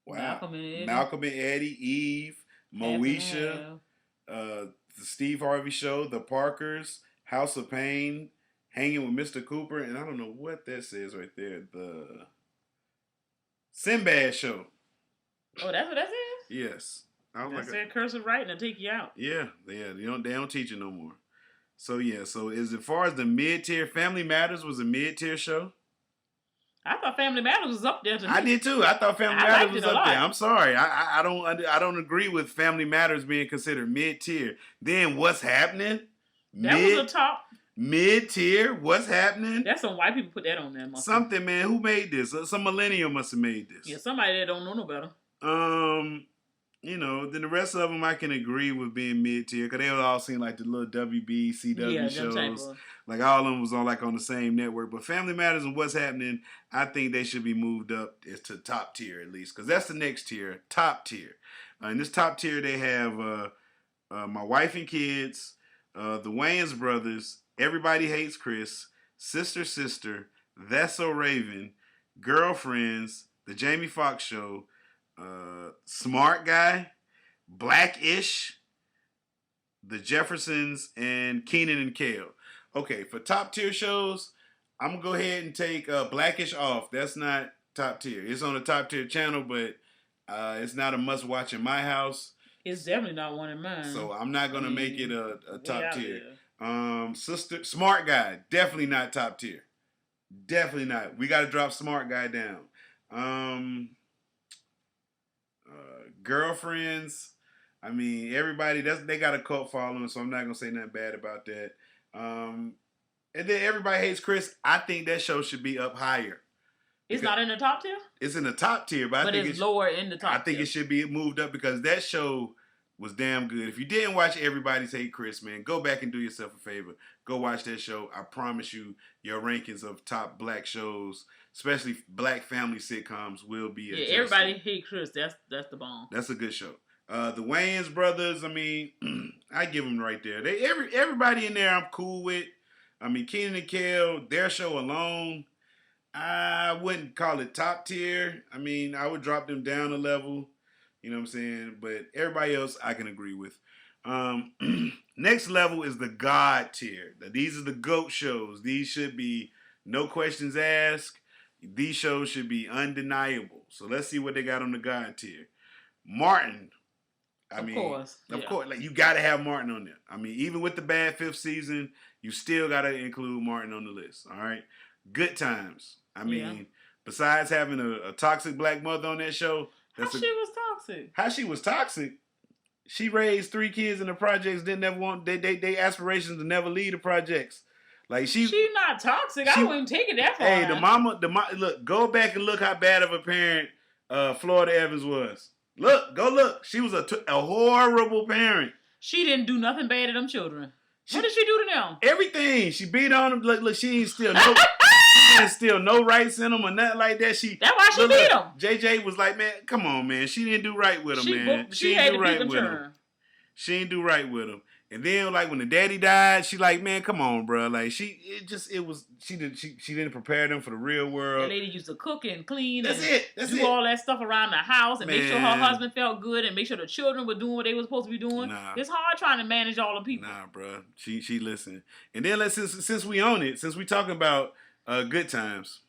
Wow. Malcolm and Eddie, Eve, Moesha, the Steve Harvey Show, The Parkers, House of Pain, Hanging with Mr. Cooper, and I don't know what that says right there. The Sinbad Show. Oh, that's what that says? Yes. That said cursive writing to take you out. Yeah. They don't teach it no more. So yeah. So as far as the mid tier, Family Matters was a mid tier show. I thought Family Matters was up there. I did too. I thought Family Matters was up there. I'm sorry. I don't agree with Family Matters being considered mid tier. Then What's Happening? That was a top. Mid tier. What's Happening? That's some white people put that on there. Something, man. Who made this? Some millennial must have made this. Yeah, somebody that don't know no better. Then the rest of them I can agree with being mid tier because they all seem like the little WB, CW shows. Like all of them was on the same network. But Family Matters and What's Happening, I think they should be moved up to top tier at least because that's the next tier, top tier. In this top tier they have My Wife and Kids, the Wayans Brothers, Everybody Hates Chris, Sister, That's So Raven, Girlfriends, The Jamie Foxx Show, Smart Guy, Blackish, The Jeffersons, and Keenan and Kel. Okay, for top tier shows, I'm gonna go ahead and take Blackish off. That's not top tier. It's on the top tier channel, but it's not a must watch in my house. It's definitely not one in mine. So I'm not gonna make it a top tier. Smart Guy, definitely not top tier. Definitely not. We got to drop Smart Guy down. Girlfriends. I mean, everybody they got a cult following, so I'm not gonna say nothing bad about that. And then Everybody Hates Chris. I think that show should be up higher. It's not in the top tier? It's in the top tier, but I think it's lower in the top tier. I think it should be moved up because that show was damn good. If you didn't watch Everybody's Hate Chris, man, go back and do yourself a favor. Go watch that show. I promise you, your rankings of top black shows, especially black family sitcoms, will be adjusted. Everybody Hate Chris. That's the bomb. That's a good show. The Wayans brothers, I mean, I give them right there. Everybody in there I'm cool with. I mean, Keenan and Kel, their show alone, I wouldn't call it top tier. I mean, I would drop them down a level. You know what I'm saying? But everybody else I can agree with. Next level is the God tier. Now, these are the GOAT shows. These should be no questions asked. These shows should be undeniable. So let's see what they got on the God tier. Martin. Of course. Like you got to have Martin on there. I mean, even with the bad 5th season, you still got to include Martin on the list. All right. Good Times. I mean, besides having a toxic black mother on that show. How she was toxic? She raised 3 kids in the projects. Didn't ever want they aspirations to never leave the projects. Like she's not toxic. I wouldn't take it that far. Hey, the mama. Look, go back and look how bad of a parent Florida Evans was. Go look. She was a horrible parent. She didn't do nothing bad to them children. What did she do to them? Everything. She beat on them. Look, she ain't still no. There's still no rights in them or nothing like that. That's why she beat him. JJ was like, man, come on, man. She didn't do right with him, man. She didn't do right with him. She didn't do right with him. And then, like, when the daddy died, she like, man, come on, bro. Like, she didn't prepare them for the real world. The lady used to cook and clean That's do all that stuff around the house and make sure her husband felt good and make sure the children were doing what they were supposed to be doing. Nah. It's hard trying to manage all the people. Nah, bro. She listened. And then since we own it, since we talking about Good Times,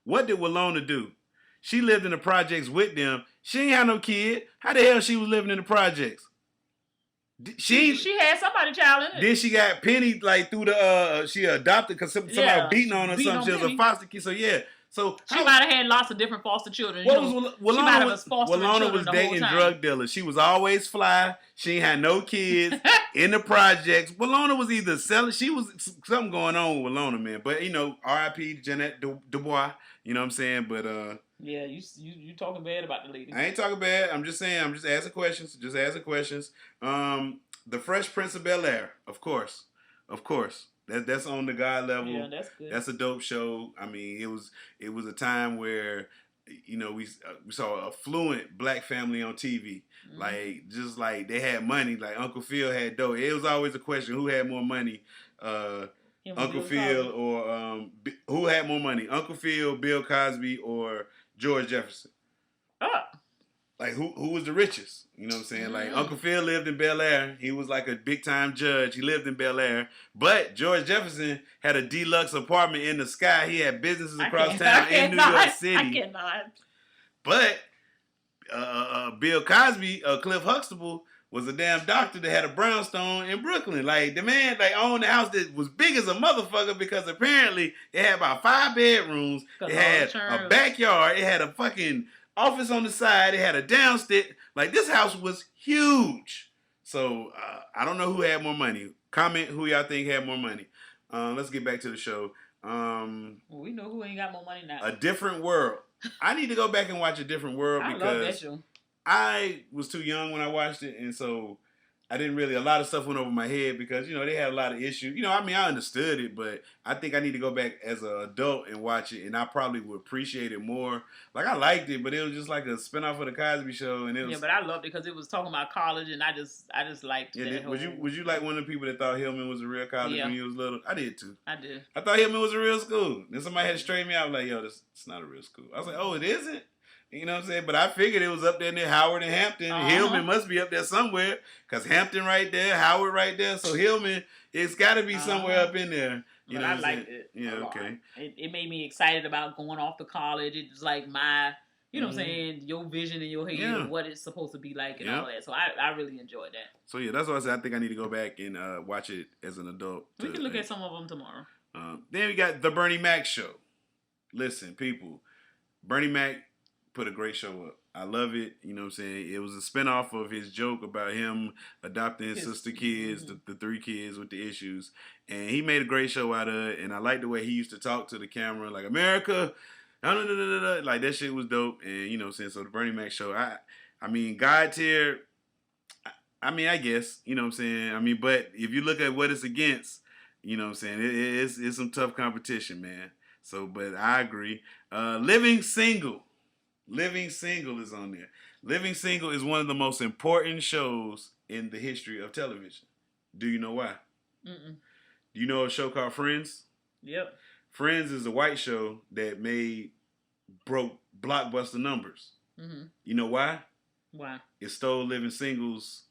what did Walona do? She lived in the projects with them. She ain't had no kid. How the hell she was living in the projects? She had somebody child in it. Then she got Penny like through the she adopted because somebody beating on her or something. She was a foster kid. So yeah. So she might have had lots of different foster children. Walona was dating drug dealers. She was always fly. She ain't had no kids in the projects. Walona was either selling. She was something going on with Walona, man. But R.I.P. Jeanette Dubois. You know what I'm saying? But yeah, you talking bad about the lady. I ain't talking bad. I'm just saying. I'm just asking questions. The Fresh Prince of Bel-Air, of course. That's on the God level. Yeah, that's good. That's a dope show. I mean, it was a time where we saw a affluent black family on TV. Mm-hmm. Like they had money. Like Uncle Phil had dough. It was always a question who had more money. Him and Uncle Bill Phil Cosby. or who had more money? Uncle Phil, Bill Cosby, or George Jefferson? Oh. Like who was the richest? You know what I'm saying? Like Uncle Phil lived in Bel-Air. He was like a big time judge. He lived in Bel-Air. But George Jefferson had a deluxe apartment in the sky. He had businesses across town in New York City. I cannot. But Bill Cosby, Cliff Huxtable, was a damn doctor that had a brownstone in Brooklyn. Like the man, like owned a house that was big as a motherfucker because apparently it had about 5 bedrooms. It had a backyard. It had a fucking office on the side. It had a downstairs. Like this house was huge. So I don't know who had more money. Comment who y'all think had more money. Let's get back to the show. Well, we know who ain't got more money now. A Different World. I need to go back and watch A Different World because I love that show. I was too young when I watched it, and so I didn't really, a lot of stuff went over my head because, you know, they had a lot of issues. You know, I mean, I understood it, but I think I need to go back as an adult and watch it, and I probably would appreciate it more. Like, I liked it, but it was just like a spinoff of the Cosby Show, and it was... Yeah, but I loved it because it was talking about college, and I just liked that whole... Was you like one of the people that thought Hillman was a real college when you was little? I did, too. I did. I thought Hillman was a real school. Then somebody had to straighten me out, like, yo, it's not a real school. I was like, oh, it isn't? You know what I'm saying? But I figured it was up there near Howard and Hampton. Hillman must be up there somewhere because Hampton right there, Howard right there. So Hillman, it's got to be somewhere up in there. You know I liked it. Yeah, okay. It made me excited about going off to college. It was like my, you know what I'm saying, your vision in your head and what it's supposed to be like and all that. So I really enjoyed that. So yeah, that's why I said I think I need to go back and watch it as an adult. We can look at some of them tomorrow. Then we got The Bernie Mac Show. Listen, people, Bernie Mac put a great show up. I love it. You know what I'm saying? It was a spinoff of his joke about him adopting his sister kids, the 3 kids with the issues. And he made a great show out of it. And I like the way he used to talk to the camera, like, America, like that shit was dope. And you know what I'm saying? So the Bernie Mac Show, I mean, God tier, I mean, I guess, you know what I'm saying? I mean, but if you look at what it's against, you know what I'm saying? It's some tough competition, man. So, but I agree. Living Single is on there. Living Single is one of the most important shows in the history of television. Do you know why? Mm-mm. Do you know a show called Friends? Yep. Friends is a white show that broke blockbuster numbers. Mm-hmm. You know why? Why? It stole Living Single's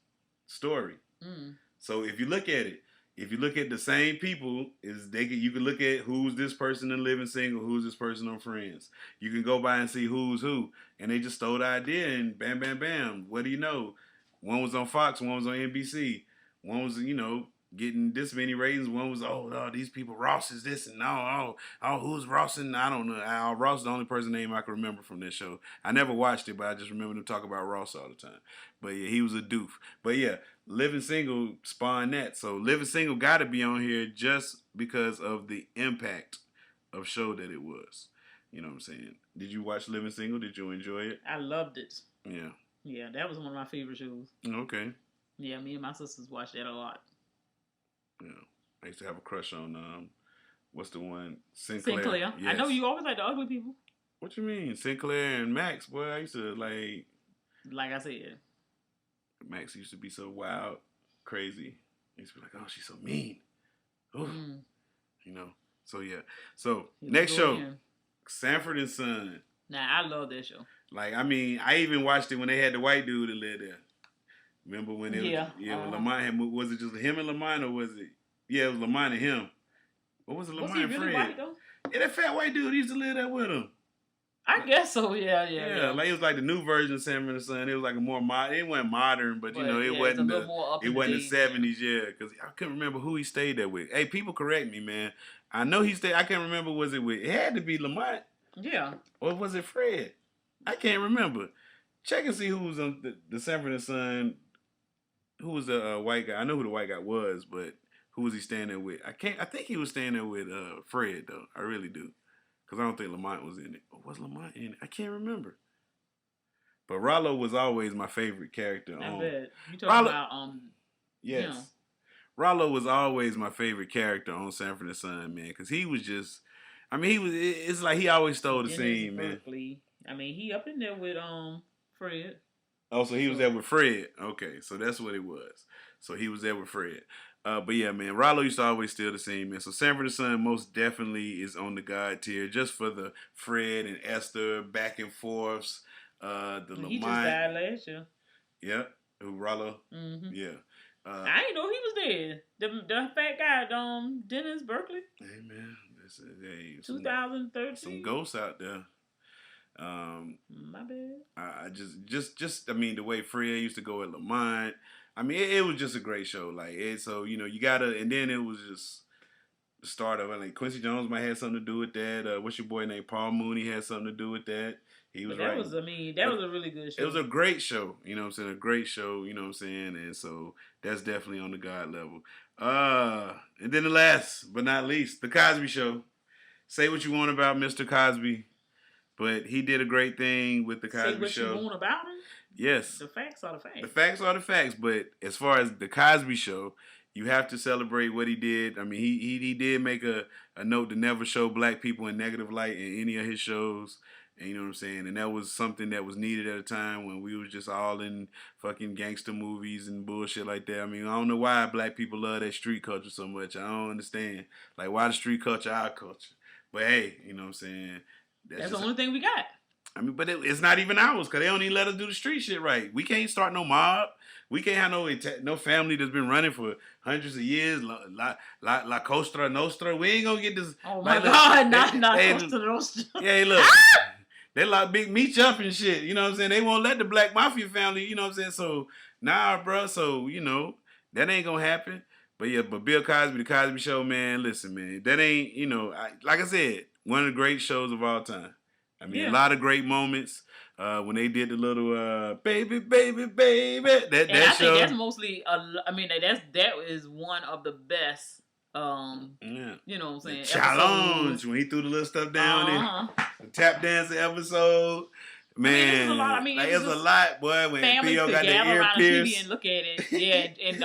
story. Mm. So if you look at it, if you look at the same people, you can look at who's this person in Living Single, who's this person on Friends. You can go by and see who's who. And they just stole the idea and bam, bam, bam. What do you know? One was on Fox, one was on NBC. One was, you know, getting this many ratings. One was, these people, Ross is this and who's Ross? And I don't know. Ross is the only person name I can remember from this show. I never watched it, but I just remember them talk about Ross all the time. But yeah, he was a doof. But yeah, Living Single spawned that. So Living Single got to be on here just because of the impact of show that it was. You know what I'm saying? Did you watch Living Single? Did you enjoy it? I loved it. Yeah. Yeah, that was one of my favorite shows. Okay. Yeah, me and my sisters watched that a lot. Yeah. I used to have a crush on, what's the one? Sinclair. Yes. I know you always like the ugly people. What you mean? Sinclair and Max, boy, I used to like... Like I said. Max used to be so wild, crazy. He used to be like, oh, she's so mean. Oh, you know. So yeah. So next show, Sanford and Son. Nah, I love that show. Like, I mean, I even watched it when they had the white dude that lived there. Remember when it was? Yeah. When Lamont was it just him and Lamont, or was it? Yeah, it was Lamont and him. What was it? Lamont and Fred? Was he really white though? Yeah, that fat white dude used to live there with him. I guess so. Yeah. Like it was like the new version of Sanford and Son. It was like a more modern. It wasn't modern, but you know, it wasn't the 70s. Yeah, because I couldn't remember who he stayed there with. Hey, people correct me, man. I know he stayed. I can't remember. Was it with? It had to be Lamont. Yeah. Or was it Fred? I can't remember. Check and see who was on the Sanford and Son. Who was the white guy? I know who the white guy was, but who was he staying there with? I think he was staying there with Fred though. I really do. Because I don't think Lamont was in it. Or was Lamont in it? I can't remember. But Rollo was always my favorite character. I bet. You talking about yes. You know. Rollo was always my favorite character on Sanford and Son, man. Because he was just, I mean, it's like he always stole the scene, man. I mean, he up in there with Fred. Oh, so he was there with Fred. Okay, so that's what it was. So he was there with Fred. But yeah, man, Rollo used to always steal the scene, man. So Sanford and Son most definitely is on the God tier, just for the Fred and Esther back and forths. The He just Lamont, died last year. yeah, who Rollo, Mm-hmm. yeah. I didn't know he was dead. The fat guy, Dennis Berkeley. Hey man, hey, 2013. some ghosts out there. My bad. I just I mean the way Fred used to go at Lamont. I mean it was just a great show. Like so you gotta, and then it was just the start of it. Like Quincy Jones might have something to do with that. What's your boy named Paul Mooney had something to do with that. He was right. That was a really good show. It was a great show. You know what I'm saying? A great show. You know what I'm saying? And so that's definitely on the God level. And then the last but not least, the Cosby Show. Say what you want about Mr. Cosby, but he did a great thing with the Cosby Show. Say what you want about him? Yes. The facts are the facts. The facts are the facts. But as far as the Cosby Show, you have to celebrate what he did. I mean, he did make a note to never show black people in negative light in any of his shows. And you know what I'm saying? And that was something that was needed at a time when we was just all in fucking gangster movies and bullshit like that. I mean, I don't know why black people love that street culture so much. I don't understand. Like, why the street culture our culture? But hey, you know what I'm saying? That's the only thing we got. I mean, but it's not even ours because they don't even let us do the street shit right. We can't start no mob. We can't have no family that's been running for hundreds of years. La Costa Nostra. We ain't gonna get this. Oh my God, not Costa Nostra. Yeah, look. They like Big Meech up and shit. You know what I'm saying? They won't let the Black Mafia family, you know what I'm saying? So, nah, bro. So, that ain't gonna happen. But yeah, but Bill Cosby, the Cosby Show, man, listen, man. That ain't, like I said, one of the great shows of all time. I mean, a lot of great moments. When they did the little baby, baby, baby. That I show. think that's mostly, that is one of the best. You know what I'm saying? The challenge when he threw the little stuff down in the tap dancing episode. Man, it's a lot, boy. When Theo got the ear pierced and look at it, yeah, and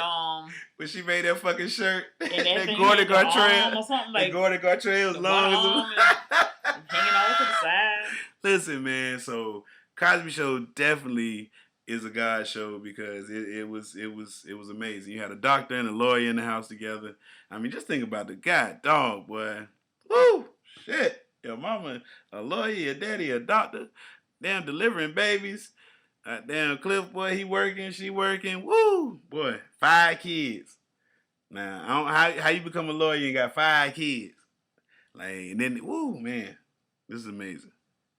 when she made that fucking shirt, and that Gordon Gartrell, or something like Gordon Gartrell was long hanging over to the side. Listen, man. So Cosby Show definitely is a God show because it was amazing. You had a doctor and a lawyer in the house together. I mean, just think about the God dog, boy. Woo, shit. Your mama a lawyer, your daddy a doctor. Damn, delivering babies. Damn, Cliff, boy, he working, she working. Woo, boy, 5 kids. Now, I don't how you become a lawyer and got 5 kids. Like, and then, woo, man, this is amazing.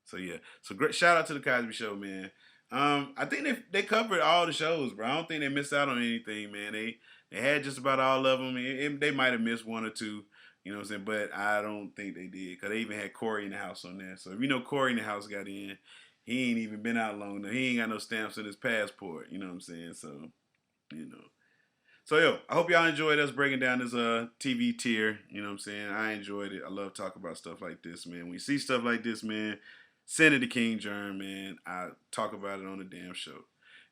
So yeah, so great shout out to the Cosby Show, man. I think they covered all the shows, bro. I don't think they missed out on anything, man. They had just about all of them. They might have missed one or two, you know what I'm saying? But I don't think they did because they even had Corey in the house on there. So if you know Corey in the house got in, he ain't even been out long enough. He ain't got no stamps in his passport, you know what I'm saying? So, So, I hope y'all enjoyed us breaking down this TV tier, you know what I'm saying? I enjoyed it. I love talking about stuff like this, man. When you see stuff like this, man, send it to King Germ, man. I talk about it on the damn show.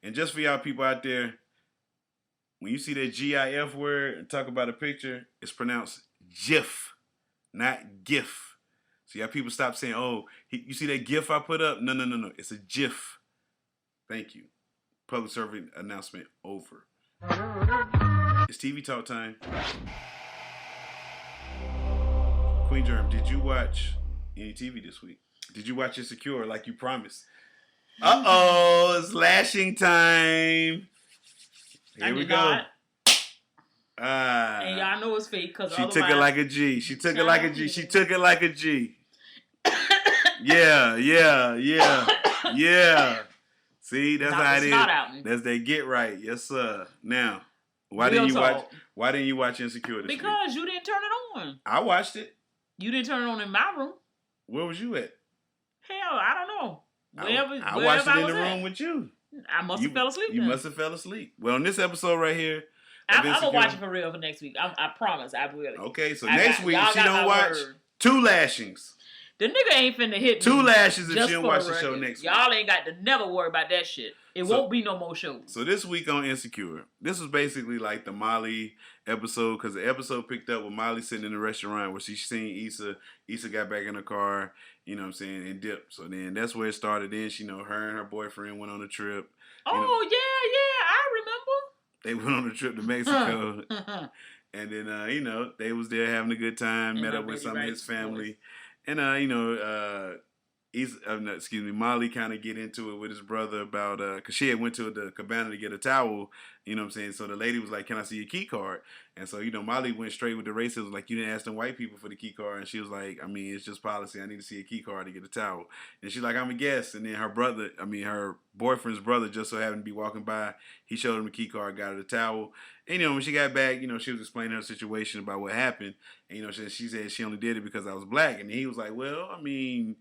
And just for y'all people out there, when you see that GIF word and talk about a picture, it's pronounced GIF, not GIF. So y'all people stop saying, oh, you see that GIF I put up? No. It's a GIF. Thank you. Public service announcement over. It's TV talk time. Queen Germ, did you watch any TV this week? Did you watch Insecure like you promised? Uh-oh, it's lashing time. Here we go. And y'all know it's fake because she took it like a G. She took it like a G. She took it like a G. Yeah. See, that's how it is. That's they get right. Yes, sir. Now, why didn't you watch Insecure this week? Because you didn't turn it on. I watched it. You didn't turn it on in my room. Where was you at? Hell, I don't know. I watched it in the room with you. I must have fell asleep. You must have fell asleep. Well, on this episode right here, I'm gonna watch it for real for next week. I promise I will. Okay, so next week she don't watch 2 lashings. The nigga ain't finna hit me. 2 lashes if she don't watch the show next week. Y'all ain't got to never worry about that shit. It won't be no more shows. So this week on Insecure, this was basically like the Molly episode because the episode picked up with Molly sitting in the restaurant where she seen Issa. Issa got back in her car, you know what I'm saying, and dipped. So then that's where it started. Then her and her boyfriend went on a trip. Oh, yeah, I remember. They went on a trip to Mexico. And then, you know, they was there having a good time, And met my up with Betty some of his Wright's family. voice. And, you know, no, excuse me, Molly kind of get into it with his brother about, because she had went to the cabana to get a towel, you know what I'm saying? So the lady was like, can I see your key card? And so, you know, Molly went straight with the racism, like, you didn't ask them white people for the key card. And she was like, I mean, it's just policy. I need to see a key card to get a towel. And she's like, I'm a guest. And then her boyfriend's brother just so happened to be walking by. He showed him the key card, got her the towel. And, you know, when she got back, you know, she was explaining her situation about what happened. And, you know, she said she only did it because I was black. And he was like, well, I mean,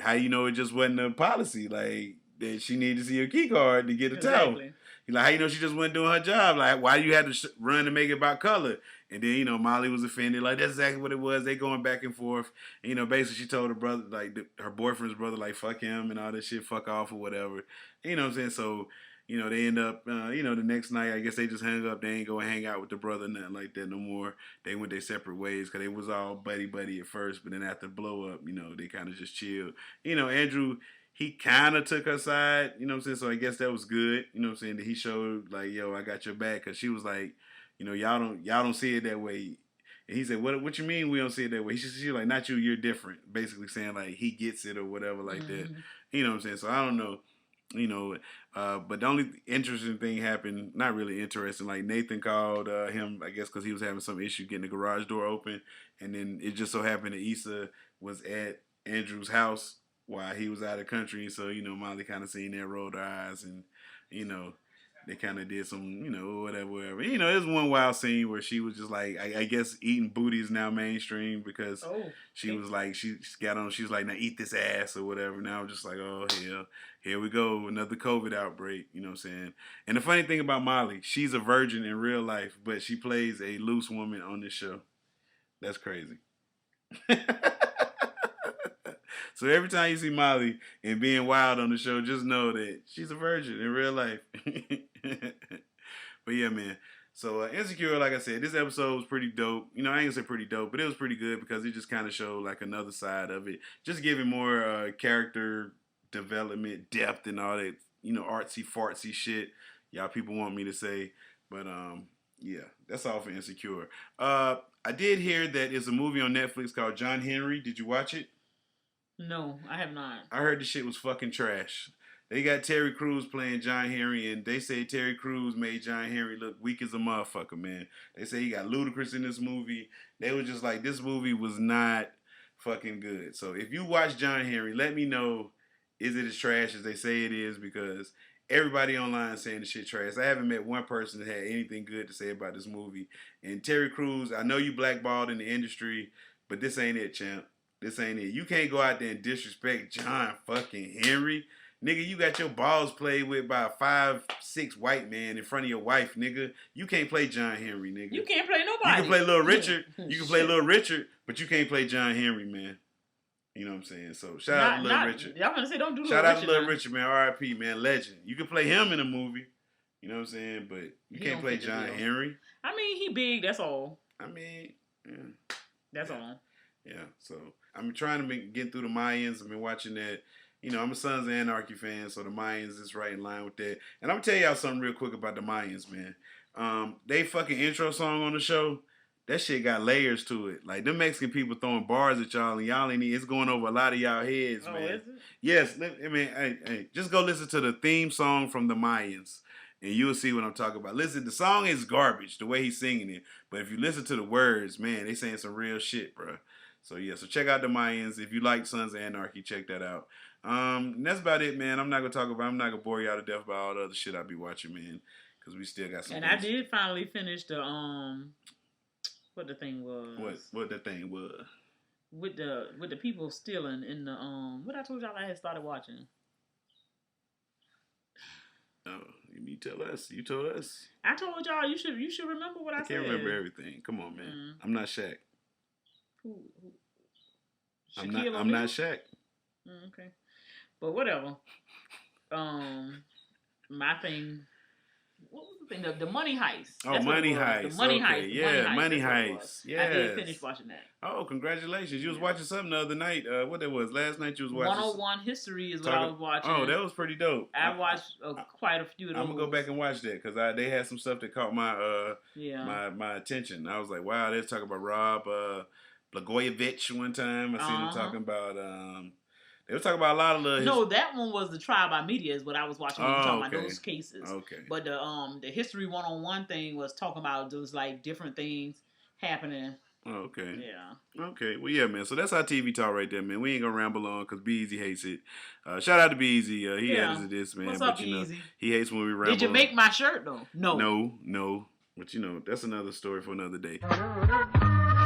how you know it just wasn't a policy? Like, that she needed to see her key card to get a towel. He's like, how you know she just wasn't doing her job? Like, why you had to run to make it about color? And then, you know, Molly was offended. Like, that's exactly what it was. They going back and forth. And, you know, basically she told her brother, like, her boyfriend's brother, like, fuck him and all that shit, fuck off or whatever. And, you know what I'm saying? So, you know, they end up, you know, the next night, I guess they just hung up. They ain't go hang out with the brother, nothing like that no more. They went their separate ways because they was all buddy at first. But then after the blow up, you know, they kind of just chilled. You know, Andrew, he kind of took her side, you know what I'm saying? So I guess that was good, you know what I'm saying? That he showed, like, yo, I got your back. Because she was like, you know, y'all don't see it that way. And he said, what you mean we don't see it that way? She was like, not you, you're different. Basically saying, like, he gets it or whatever like that. You know what I'm saying? So I don't know. You know, but the only interesting thing happened, not really interesting, like Nathan called him, I guess, because he was having some issue getting the garage door open. And then it just so happened that Issa was at Andrew's house while he was out of the country. So, you know, Molly kind of seen that, rolled her eyes, and, you know, they kind of did some, you know, whatever. You know, there's one wild scene where she was just like, I guess eating booty is now mainstream because she was like, she got on, she was like, now eat this ass or whatever. Now I'm just like, oh, hell, here we go, another COVID outbreak, you know what I'm saying? And the funny thing about Molly, she's a virgin in real life, but she plays a loose woman on this show. That's crazy. So every time you see Molly and being wild on the show, just know that she's a virgin in real life. But yeah, man. So Insecure, like I said, this episode was pretty dope. You know, I ain't gonna say pretty dope, but it was pretty good because it just kind of showed like another side of it. Just giving more character development, depth, and all that, you know, artsy fartsy shit y'all people want me to say. But yeah, that's all for Insecure. I did hear that there's a movie on Netflix called John Henry. Did you watch it? No, I have not. I heard the shit was fucking trash. They got Terry Crews playing John Henry, and they say Terry Crews made John Henry look weak as a motherfucker, man. They say he got Ludacris in this movie. They were just like, this movie was not fucking good. So if you watch John Henry, let me know, is it as trash as they say it is? Because everybody online is saying the shit trash. I haven't met one person that had anything good to say about this movie. And Terry Crews, I know you blackballed in the industry, but this ain't it, champ. This ain't it. You can't go out there and disrespect John fucking Henry. Nigga, you got your balls played with by a 5'6" white man in front of your wife, nigga. You can't play John Henry, nigga. You can't play nobody. You can play Little Richard. You can play Little Richard, but you can't play John Henry, man. You know what I'm saying? So shout out to Little Richard. Y'all gonna say don't do Little Richard. Shout out to Little man. Richard, man. R.I.P. man, legend. You can play him in a movie. You know what I'm saying? But you can't play John Henry. I mean, he big. That's all. I mean, yeah. That's all. Yeah. So I'm trying to get through the Mayans. I've been watching that. You know, I'm a Sons of Anarchy fan, so the Mayans is right in line with that. And I'm gonna tell y'all something real quick about the Mayans, man. They fucking intro song on the show, that shit got layers to it. Like, them Mexican people throwing bars at y'all, and y'all ain't, it's going over a lot of y'all heads, man. Is it? Yes, I mean, hey, just go listen to the theme song from the Mayans, and you'll see what I'm talking about. Listen, the song is garbage, the way he's singing it. But if you listen to the words, man, they saying some real shit, bro. So, yeah, so check out the Mayans. If you like Sons of Anarchy, check that out. And that's about it, man. I'm not gonna bore y'all to death about all the other shit I be watching, man, because we still got some. And things. I did finally finish the what the thing was. What the thing was. With the people stealing in the what I told y'all I had started watching. Oh, you tell us. You told us. I told y'all you should remember what I said. I can't remember everything. Come on, man. I'm not Shaq. Who? I'm not Shaq. Okay. But whatever. My thing what was the thing? The Money Heist. Oh, That's what it Money was. Heist. The Money Okay, Heist. yeah, Money That's what it was. Heist. Yes. I did finish watching that. Oh, congratulations! You was Yeah. watching something the other night. What that was? Last night you was watching 101 History is what I was watching. Oh, that was pretty dope. I watched quite a few of those. I'm gonna go back and watch that because they had some stuff that caught my my attention. I was like, wow, they're talking about Rob Blagojevich one time. I seen them talking about they were talking about a lot of No, that one was the Trial by Media is what I was watching when we were talking about those cases. Okay. But the History 101 thing was talking about those like different things happening. Oh, okay. Yeah. Okay. Well, yeah, man. So that's our TV talk right there, man. We ain't gonna ramble on because B-Easy hates it. Shout out to B-Easy. He edits this, man. What's but up, B-Easy? He hates when we ramble. Did you make my shirt though? No. No. But that's another story for another day.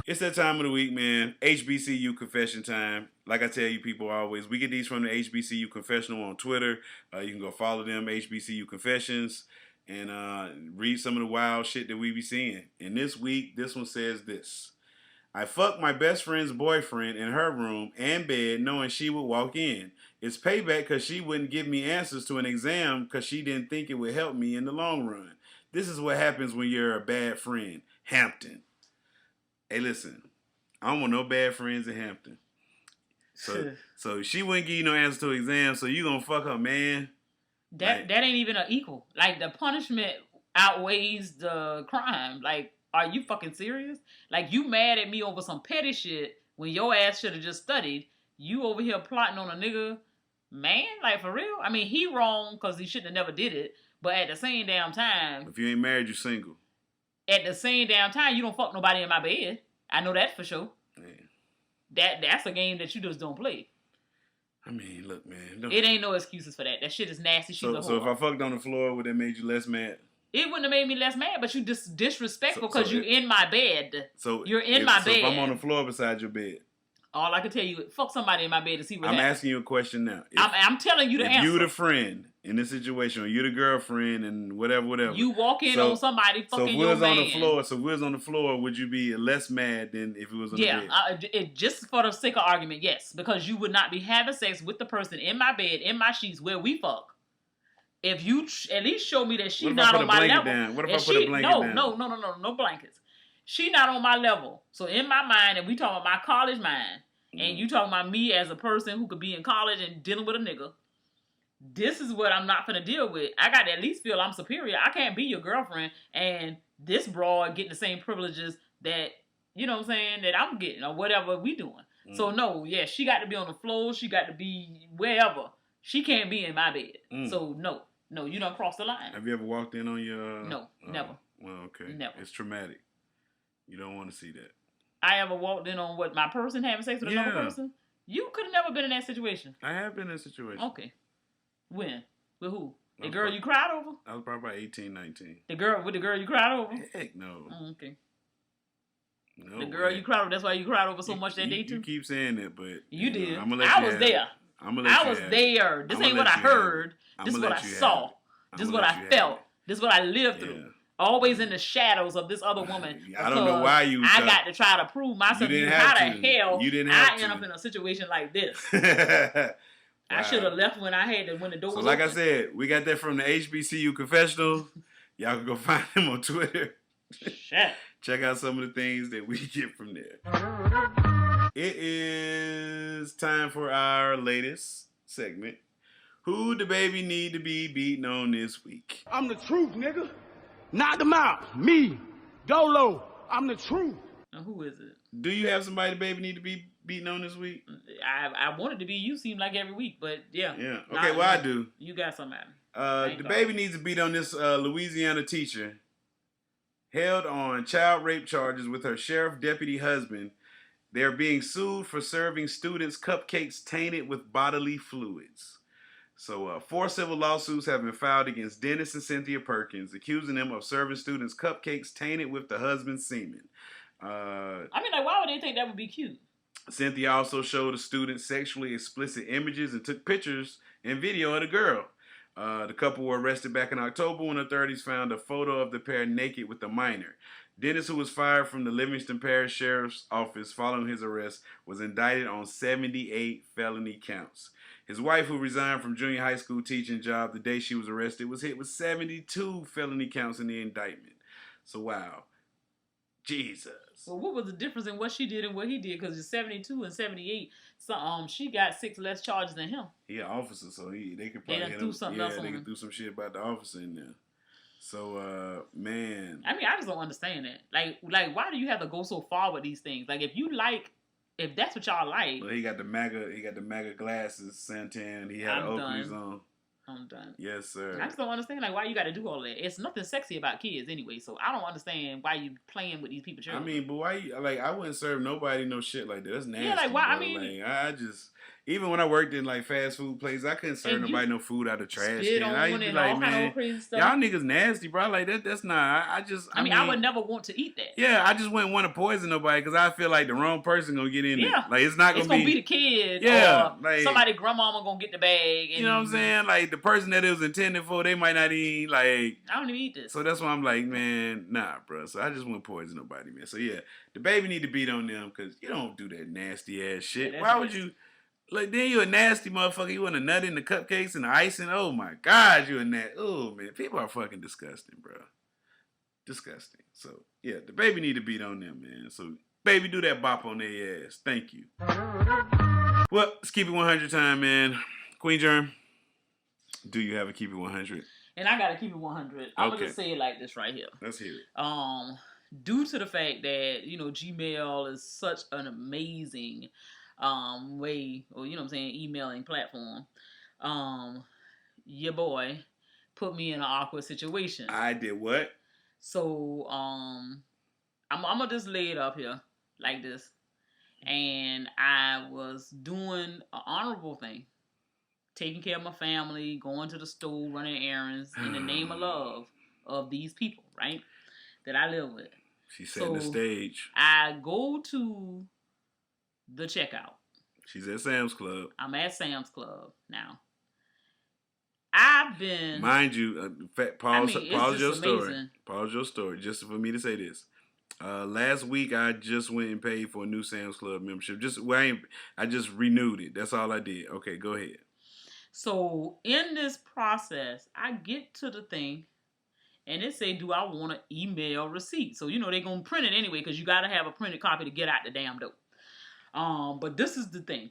It's that time of the week, man. HBCU confession time. Like I tell you people always, we get these from the HBCU Confessional on Twitter. You can go follow them, HBCU Confessions, and read some of the wild shit that we be seeing. And this week, this one says this. I fucked my best friend's boyfriend in her room and bed knowing she would walk in. It's payback because she wouldn't give me answers to an exam because she didn't think it would help me in the long run. This is what happens when you're a bad friend. Hampton. Hey, listen. I don't want no bad friends in Hampton. So she wouldn't give you no answer to an exam, so you gonna fuck her, man. That ain't even an equal. Like, the punishment outweighs the crime. Like, are you fucking serious? Like, you mad at me over some petty shit when your ass should have just studied. You over here plotting on a nigga. Man, like, for real? I mean, he wrong because he shouldn't have never did it. But at the same damn time... If you ain't married, you single. At the same damn time, you don't fuck nobody in my bed. I know that for sure. Yeah. That's a game that you just don't play. I mean, look, man. It ain't no excuses for that. That shit is nasty. So if I fucked on the floor, would that made you less mad? It wouldn't have made me less mad, but you just disrespectful because you in my bed. So you're in my bed. If I'm on the floor beside your bed. All I can tell you, fuck somebody in my bed to see what happens. I'm asking you a question now. I'm telling you the answer. If you the friend in this situation, or you the girlfriend and whatever. You walk in on somebody fucking your man. So if we was on the floor, would you be less mad than if it was on the bed? Yeah, just for the sake of argument, yes. Because you would not be having sex with the person in my bed, in my sheets, where we fuck. If you at least show me that she's not on my level. What if I put a blanket down? No blankets. She not on my level. So in my mind, and we talking about my college mind, and you talking about me as a person who could be in college and dealing with a nigga, this is what I'm not gonna deal with. I got to at least feel I'm superior. I can't be your girlfriend and this broad getting the same privileges that, you know what I'm saying, that I'm getting or whatever we doing. So no, she got to be on the floor. She got to be wherever. She can't be in my bed. So no, you don't cross the line. Have you ever walked in on your... No, never. Well, okay. Never. It's traumatic. You don't want to see that. I ever walked in on my person having sex with another person? You could have never been in that situation. I have been in that situation. Okay. When? With who? The girl you cried over? I was probably about 18, 19. The girl you cried over? Heck no. Oh, okay. No. The girl you cried over, that's why you cried over so much that day too? You keep saying that, but... You did. I'm gonna let I was there. I was there. This ain't what I heard. This is what I saw. This is what I felt. This is what I lived through. Always in the shadows of this other woman. I don't know why you... I got to try to prove myself to you. How the hell I end up in a situation like this? I should have left when the door was like open. I said, we got that from the HBCU Confessional. Y'all can go find him on Twitter. Shit. Check out some of the things that we get from there. It is time for our latest segment. Who the baby need to be beating on this week? I'm the truth, nigga. Knock them out. Me. Dolo. I'm the truth. Now, who is it? Do you have somebody the baby need to be beating on this week? I wanted to be you. Seem like every week, but yeah. Yeah. Okay, well, I do. You got somebody. The baby needs to beat on this Louisiana teacher held on child rape charges with her sheriff deputy husband. They're being sued for serving students cupcakes tainted with bodily fluids. So 4 civil lawsuits have been filed against Dennis and Cynthia Perkins, accusing them of serving students cupcakes tainted with the husband's semen. I mean, like, why would they think that would be cute? Cynthia also showed the students sexually explicit images and took pictures and video of the girl. The couple were arrested back in October when authorities found a photo of the pair naked with a minor. Dennis, who was fired from the Livingston Parish Sheriff's Office following his arrest, was indicted on 78 felony counts. His wife, who resigned from junior high school teaching job the day she was arrested, was hit with 72 felony counts in the indictment. So, wow. Jesus. So what was the difference in what she did and what he did? Because it's 72 and 78. So she got 6 less charges than him. He an officer, so they could probably do something else on they him. could do some shit about the officer in there. So, man. I mean, I just don't understand that. Like, why do you have to go so far with these things? Like, if that's what y'all like. Well, he got the MAGA glasses, Santan. He had Oakley's on. I'm done. Yes, sir. I just don't understand why you got to do all that. It's nothing sexy about kids anyway, so I don't understand why you playing with these people's children. I mean, but why? I wouldn't serve nobody no shit like that. That's nasty. Yeah, like why? Bro. I mean, I just even when I worked in like fast food places, I couldn't serve nobody no food out of trash can. I used to be like, man, y'all niggas nasty, bro. Like that's not. I mean, I would never want to eat that. Yeah, I just wouldn't want to poison nobody because I feel like the wrong person gonna get in there. Yeah, like it's not gonna be the kid. Yeah, or like somebody grandmama gonna get the bag. And, you know what I'm saying? Like the person that it was intended for, they might not eat. Like I don't even eat this. So that's why I'm like, man, nah, bro. So I just wouldn't poison nobody, man. So yeah, the baby need to beat on them because you don't do that nasty ass shit. Yeah, why would you? Like, then you a nasty motherfucker. You want a nut in the cupcakes and the icing. Oh, my God, you a nasty. Oh, man. People are fucking disgusting, bro. Disgusting. So, yeah, the baby need to beat on them, man. So, baby, do that bop on their ass. Thank you. Well, let's keep it 100 time, man. Queen Germ, do you have a keep it 100? And I got to keep it 100. I'm going to just say it like this right here. Let's hear it. Due to the fact that, Gmail is such an amazing way, or emailing platform, your boy put me in an awkward situation. I did what? So I'm gonna just lay it up here like this, and I was doing an honorable thing, taking care of my family, going to the store, running errands in the name of love of these people, right, that I live with. She's setting the stage. I go to the checkout. She's at Sam's Club. I'm at Sam's Club now. I've been... Mind you, pause your story. Amazing. Pause your story, just for me to say this. Last week, I just went and paid for a new Sam's Club membership. I just renewed it. That's all I did. Okay, go ahead. So, in this process, I get to the thing, and it say, do I want to email receipt? So, they're going to print it anyway, because you got to have a printed copy to get out the damn door. But this is the thing.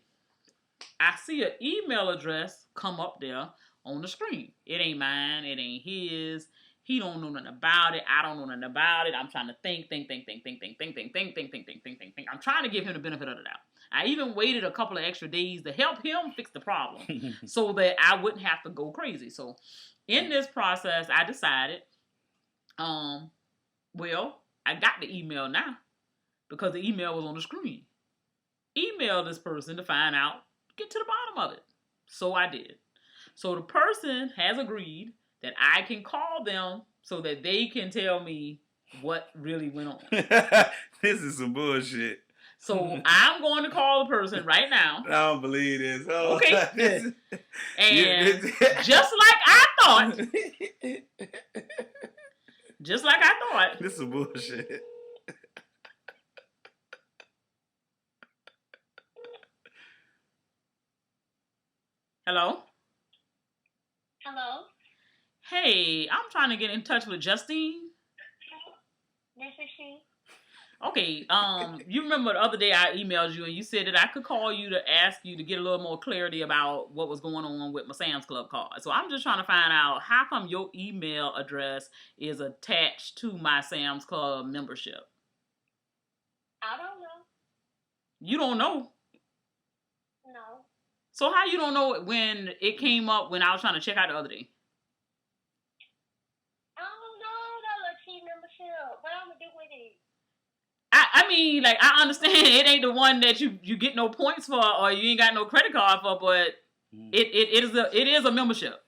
I see an email address come up there on the screen. It ain't mine. It ain't his. He don't know nothing about it. I don't know nothing about it. I'm trying to think. I'm trying to give him the benefit of the doubt. I even waited a couple of extra days to help him fix the problem so that I wouldn't have to go crazy. So in this process, I decided, I got the email now because the email was on the screen. Email this person to find out, get to the bottom of it. So I did. So the person has agreed that I can call them so that they can tell me what really went on. This is some bullshit. So I'm going to call the person right now. I don't believe this. Oh, okay. And just like I thought. This is some bullshit. Hello? Hello? Hey, I'm trying to get in touch with Justine. This is she. Okay, you remember the other day I emailed you and you said that I could call you to ask you to get a little more clarity about what was going on with my Sam's Club card. So I'm just trying to find out how come your email address is attached to my Sam's Club membership. I don't know. You don't know? No. So how you don't know when it came up when I was trying to check out the other day? I don't know that little cheap membership. What I'm gonna do with it? I mean, like, I understand it ain't the one that you get no points for or you ain't got no credit card for, but it is a membership.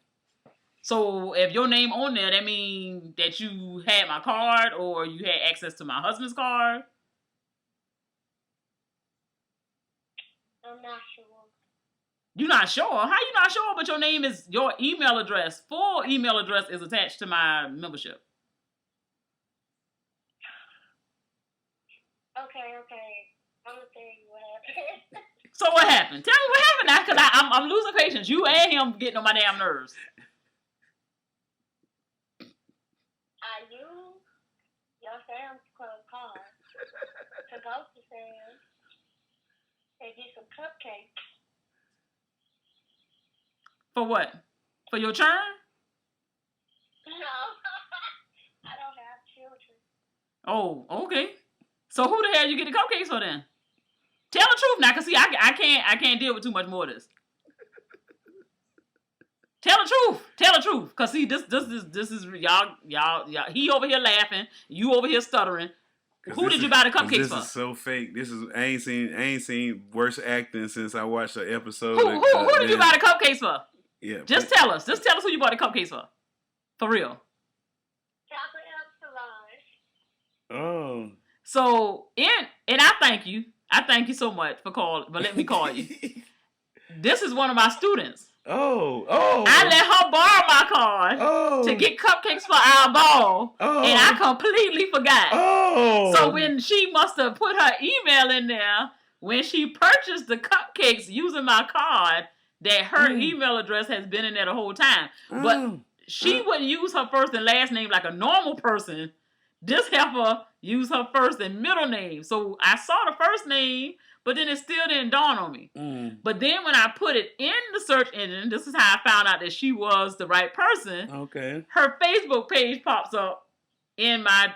So if your name on there, that means that you had my card or you had access to my husband's card. I'm not sure. You're not sure? How you not sure? But your name is, your email address, full email address is attached to my membership. Okay. I'm gonna tell you what happened. So what happened? Tell me what happened now, because I'm losing patience. You and him getting on my damn nerves. I used your Sam's Club card to go to Sam's and get some cupcakes. For what? For your churn? No, I don't have children. Oh, okay. So who the hell you get the cupcakes for then? Tell the truth now, cause see, I can't deal with too much more of this. Tell the truth, cause see, this is y'all. He over here laughing, you over here stuttering. Who did you buy the cupcakes for? This is so fake. I ain't seen worse acting since I watched the episode. Who did you buy the cupcakes for? Yeah. Just tell us who you bought the cupcakes for real. Chocolate Epsilon. Oh. So and I thank you. I thank you so much for let me call you. This is one of my students. Oh. I let her borrow my card to get cupcakes for our ball, and I completely forgot. So when she must have put her email in there, when she purchased the cupcakes using my card, that her email address has been in there the whole time. But she wouldn't use her first and last name like a normal person. This heifer used her first and middle name. So I saw the first name, but then it still didn't dawn on me. But then when I put it in the search engine, this is how I found out that she was the right person. Okay. Her Facebook page pops up in my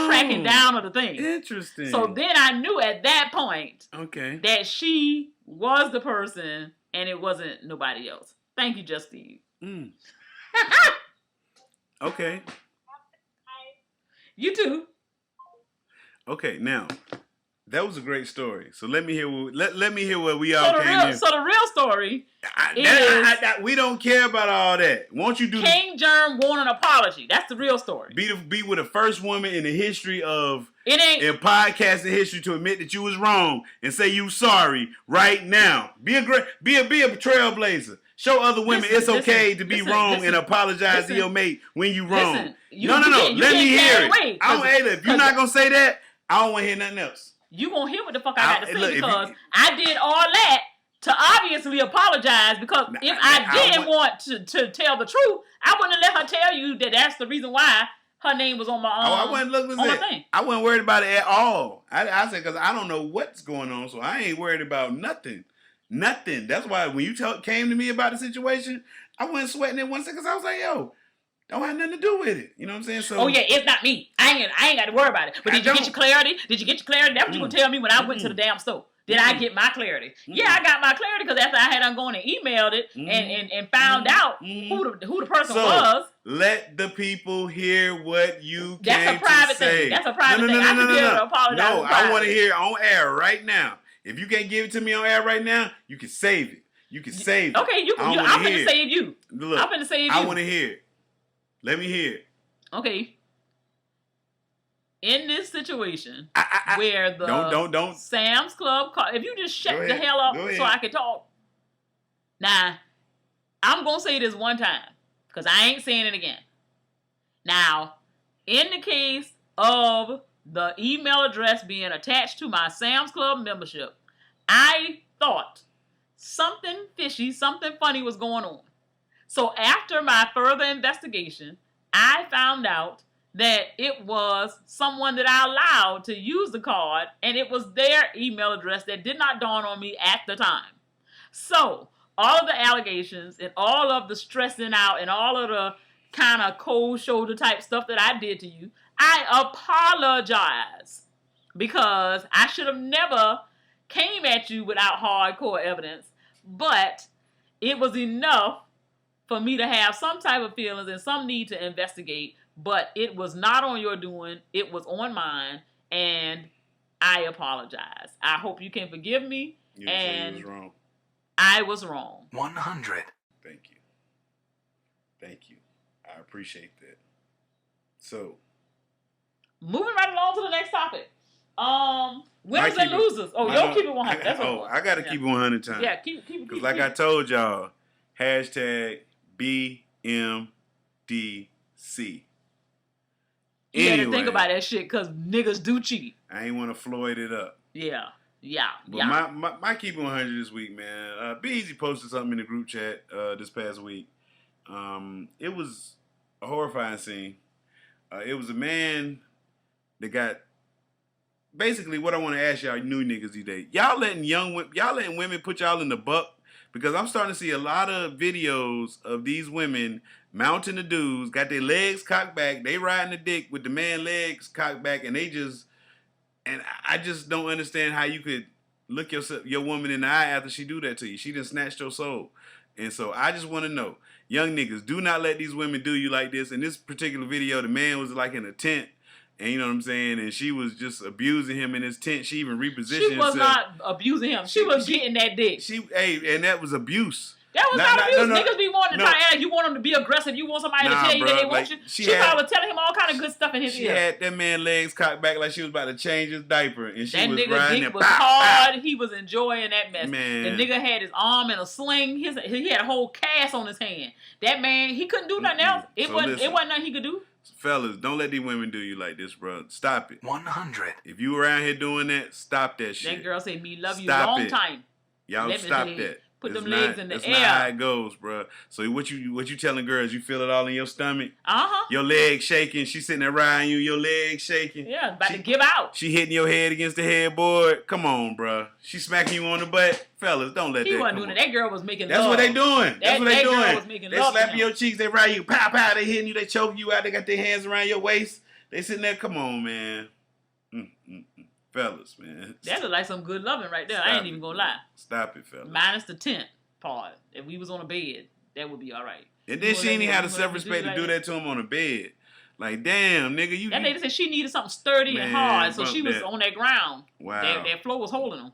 tracking down of the thing. Interesting. So then I knew at that point that she was the person and it wasn't nobody else. Thank you, Justine. Okay. You too. Okay, now that was a great story. So let me hear what we all came in. So the real story we don't care about all that. Won't you do King Germ want an apology? That's the real story. Be with the first woman in the history of in podcasting history to admit that you was wrong and say you sorry right now. Be a trailblazer. Show other women it's okay to be wrong and apologize to your mate when you wrong. No. Let me hear it. If you're not gonna say that, I don't want to hear nothing else. You gonna hear what the fuck I got to say because I did all that to obviously apologize because if I didn't want to tell the truth, I wouldn't have let her tell you that that's the reason why her name was on my I wasn't worried about it at all. I said because I don't know what's going on, so I ain't worried about nothing. Nothing. That's why when you came to me about the situation, I wasn't sweating it 1 second because I was like, yo, don't have nothing to do with it. You know what I'm saying? So it's not me. I ain't got to worry about it. But did you get your clarity? That's what you gonna tell me when I went to the damn store. Did I get my clarity? Yeah, I got my clarity because after I had gone and emailed it and found out who the person was. Let the people hear what you That's came a private to say. thing. That's a private thing. I can be able to apologize. No, I want to hear it on air right now. If you can't give it to me on air right now, you can save it. Okay, I'm finna save you. Look, I'm finna save you. I want to hear it. Let me hear it. Okay. In this situation where the don't Sam's Club if you just shut the hell up so I can talk. Now, I'm gonna say this one time because I ain't saying it again. Now, in the case of the email address being attached to my Sam's Club membership, I thought something fishy, something funny was going on. So after my further investigation, I found out that it was someone that I allowed to use the card, and it was their email address that did not dawn on me at the time. So all of the allegations and all of the stressing out and all of the kind of cold shoulder type stuff that I did to you, I apologize because I should have never came at you without hardcore evidence, but it was enough for me to have some type of feelings and some need to investigate, but it was not on your doing, it was on mine, and I apologize. I hope you can forgive me, and was wrong. I was wrong. 100. Thank you. I appreciate that. So, moving right along to the next topic. Winners and losers. Oh, you'll keep it 100. That's what I got to keep it 100 times. Yeah, keep it. Because like I told y'all, hashtag BMDC. He had to think about that shit because niggas do cheat. I ain't want to Floyd it up. Yeah. But my keep it 100 this week, man. Be Easy posted something in the group chat this past week. It was a horrifying scene. It was a man that got. Basically, what I want to ask y'all new niggas these days, y'all letting women put y'all in the buck? Because I'm starting to see a lot of videos of these women mounting the dudes, got their legs cocked back, they riding the dick with the man legs cocked back, and I just don't understand how you could look your woman in the eye after she do that to you. She done snatched your soul. And so I just want to know, young niggas, do not let these women do you like this. In this particular video, the man was like in a tent. And you know what I'm saying? And she was just abusing him in his tent. She even repositioned herself. She was not abusing him. She was getting that dick. And that was abuse. That was not abuse. Niggas be wanting to try to act. You want them to be aggressive. You want somebody to tell you that they want you. She probably was telling him all kind of good stuff in his ear. She had that man legs cocked back like she was about to change his diaper. And she was nigga riding dick it. was hard. He was enjoying that mess. Man. The nigga had his arm in a sling. He had a whole cast on his hand. That man, he couldn't do nothing else. It wasn't nothing he could do. Fellas, don't let these women do you like this, bro. Stop it. 100. If you around here doing that, stop that shit. That girl say, me love you long time. Y'all stop that. Put them legs in the air. That's not how it goes, bro. So what you telling girls? You feel it all in your stomach? Uh-huh. Your legs shaking. She sitting there riding you. Your legs shaking. Yeah, about to give out. She hitting your head against the headboard. Come on, bro. She smacking you on the butt. Fellas, don't let that. He wasn't doing it. That girl was making love. That's what they doing. That's what they doing. Girl was making they love slapping your cheeks. They ride you. Pow, pow. They hitting you. They choking you out. They got their hands around your waist. They sitting there. Come on, man. Fellas, man. That look like some good loving right there. I ain't even gonna lie. Stop it, fellas. Minus the tent part. If we was on a bed, that would be all right. And then she ain't even had the self-respect to do that to him on a bed. Like, damn, nigga, you... That lady said she needed something sturdy and hard, so she was on that ground. Wow. That floor was holding him.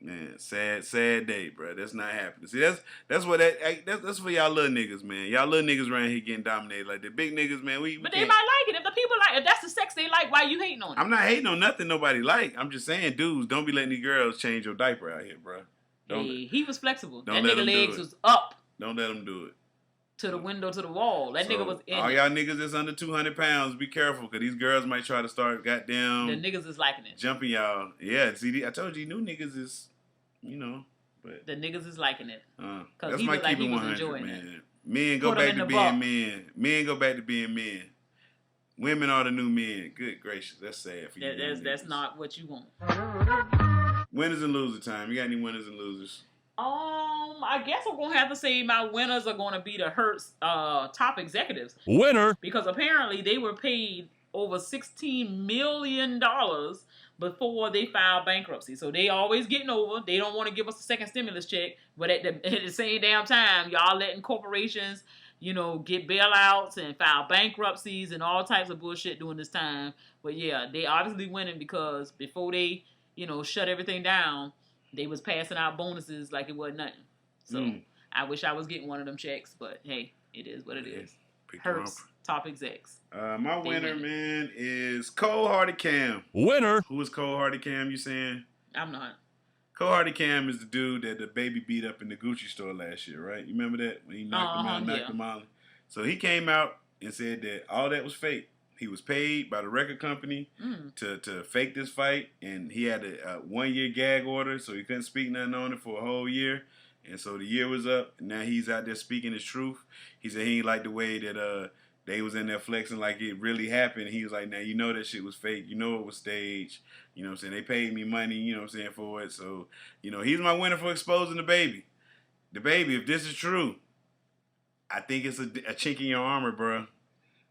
Man, sad day, bro. That's not happening. See, that's for y'all little niggas, man. Y'all little niggas around here getting dominated. Like, the big niggas, man, But they might like it. If the people like if that's the sex they like, why you hating on it? I'm not hating on nothing nobody like. I'm just saying, dudes, don't be letting these girls change your diaper out here, bro. He was flexible. That nigga legs was up. Don't let him do it. To the window, to the wall. That nigga was in all y'all niggas that's under 200 pounds, be careful, because these girls might try to start goddamn... The niggas is liking it. Jumping y'all. Yeah, see, I told you, new niggas is, but... The niggas is liking it. That's my keep it 100, man. Men go back to being men. Men go back to being men. Women are the new men. Good gracious, that's sad for you. That's not what you want. Winners and loser time. You got any winners and losers? I guess I'm gonna have to say my winners are gonna be the Hertz top executives. Winner. Because apparently they were paid over $16 million before they filed bankruptcy. So they always getting over. They don't want to give us a second stimulus check, but at the same damn time, y'all letting corporations, get bailouts and file bankruptcies and all types of bullshit during this time. But yeah, they obviously winning because before they, shut everything down, they was passing out bonuses like it wasn't nothing. So I wish I was getting one of them checks, but hey, it is what it is. Hertz top execs. My winner, man, is Cold Hearted Cam. Winner. Who is Cold Hearted Cam, you saying? I'm not. Cold Hearted Cam is the dude that the baby beat up in the Gucci store last year, right? You remember that? When he knocked him out. So he came out and said that all that was fake. He was paid by the record company to fake this fight, and he had a 1-year gag order, so he couldn't speak nothing on it for a whole year. And so the year was up, and now he's out there speaking his truth. He said he ain't like the way that they was in there flexing like it really happened. He was like, now you know that shit was fake. You know it was staged. You know what I'm saying? They paid me money, you know what I'm saying, for it. So, he's my winner for exposing the baby. The baby, if this is true, I think it's a chink in your armor, bro.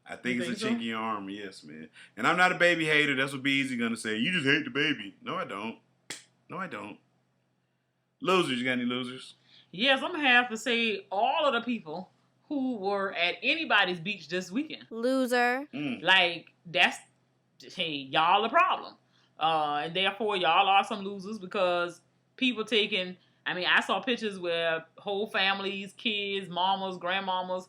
I think it's a chink in your armor, yes, man. And I'm not a baby hater. That's what Beezy gonna say. You just hate the baby. No, I don't. Losers, you got any losers? Yes, I'm gonna have to say all of the people who were at anybody's beach this weekend. Loser. Like, y'all a problem. And therefore, y'all are some losers because people taking... I saw pictures where whole families, kids, mamas, grandmamas,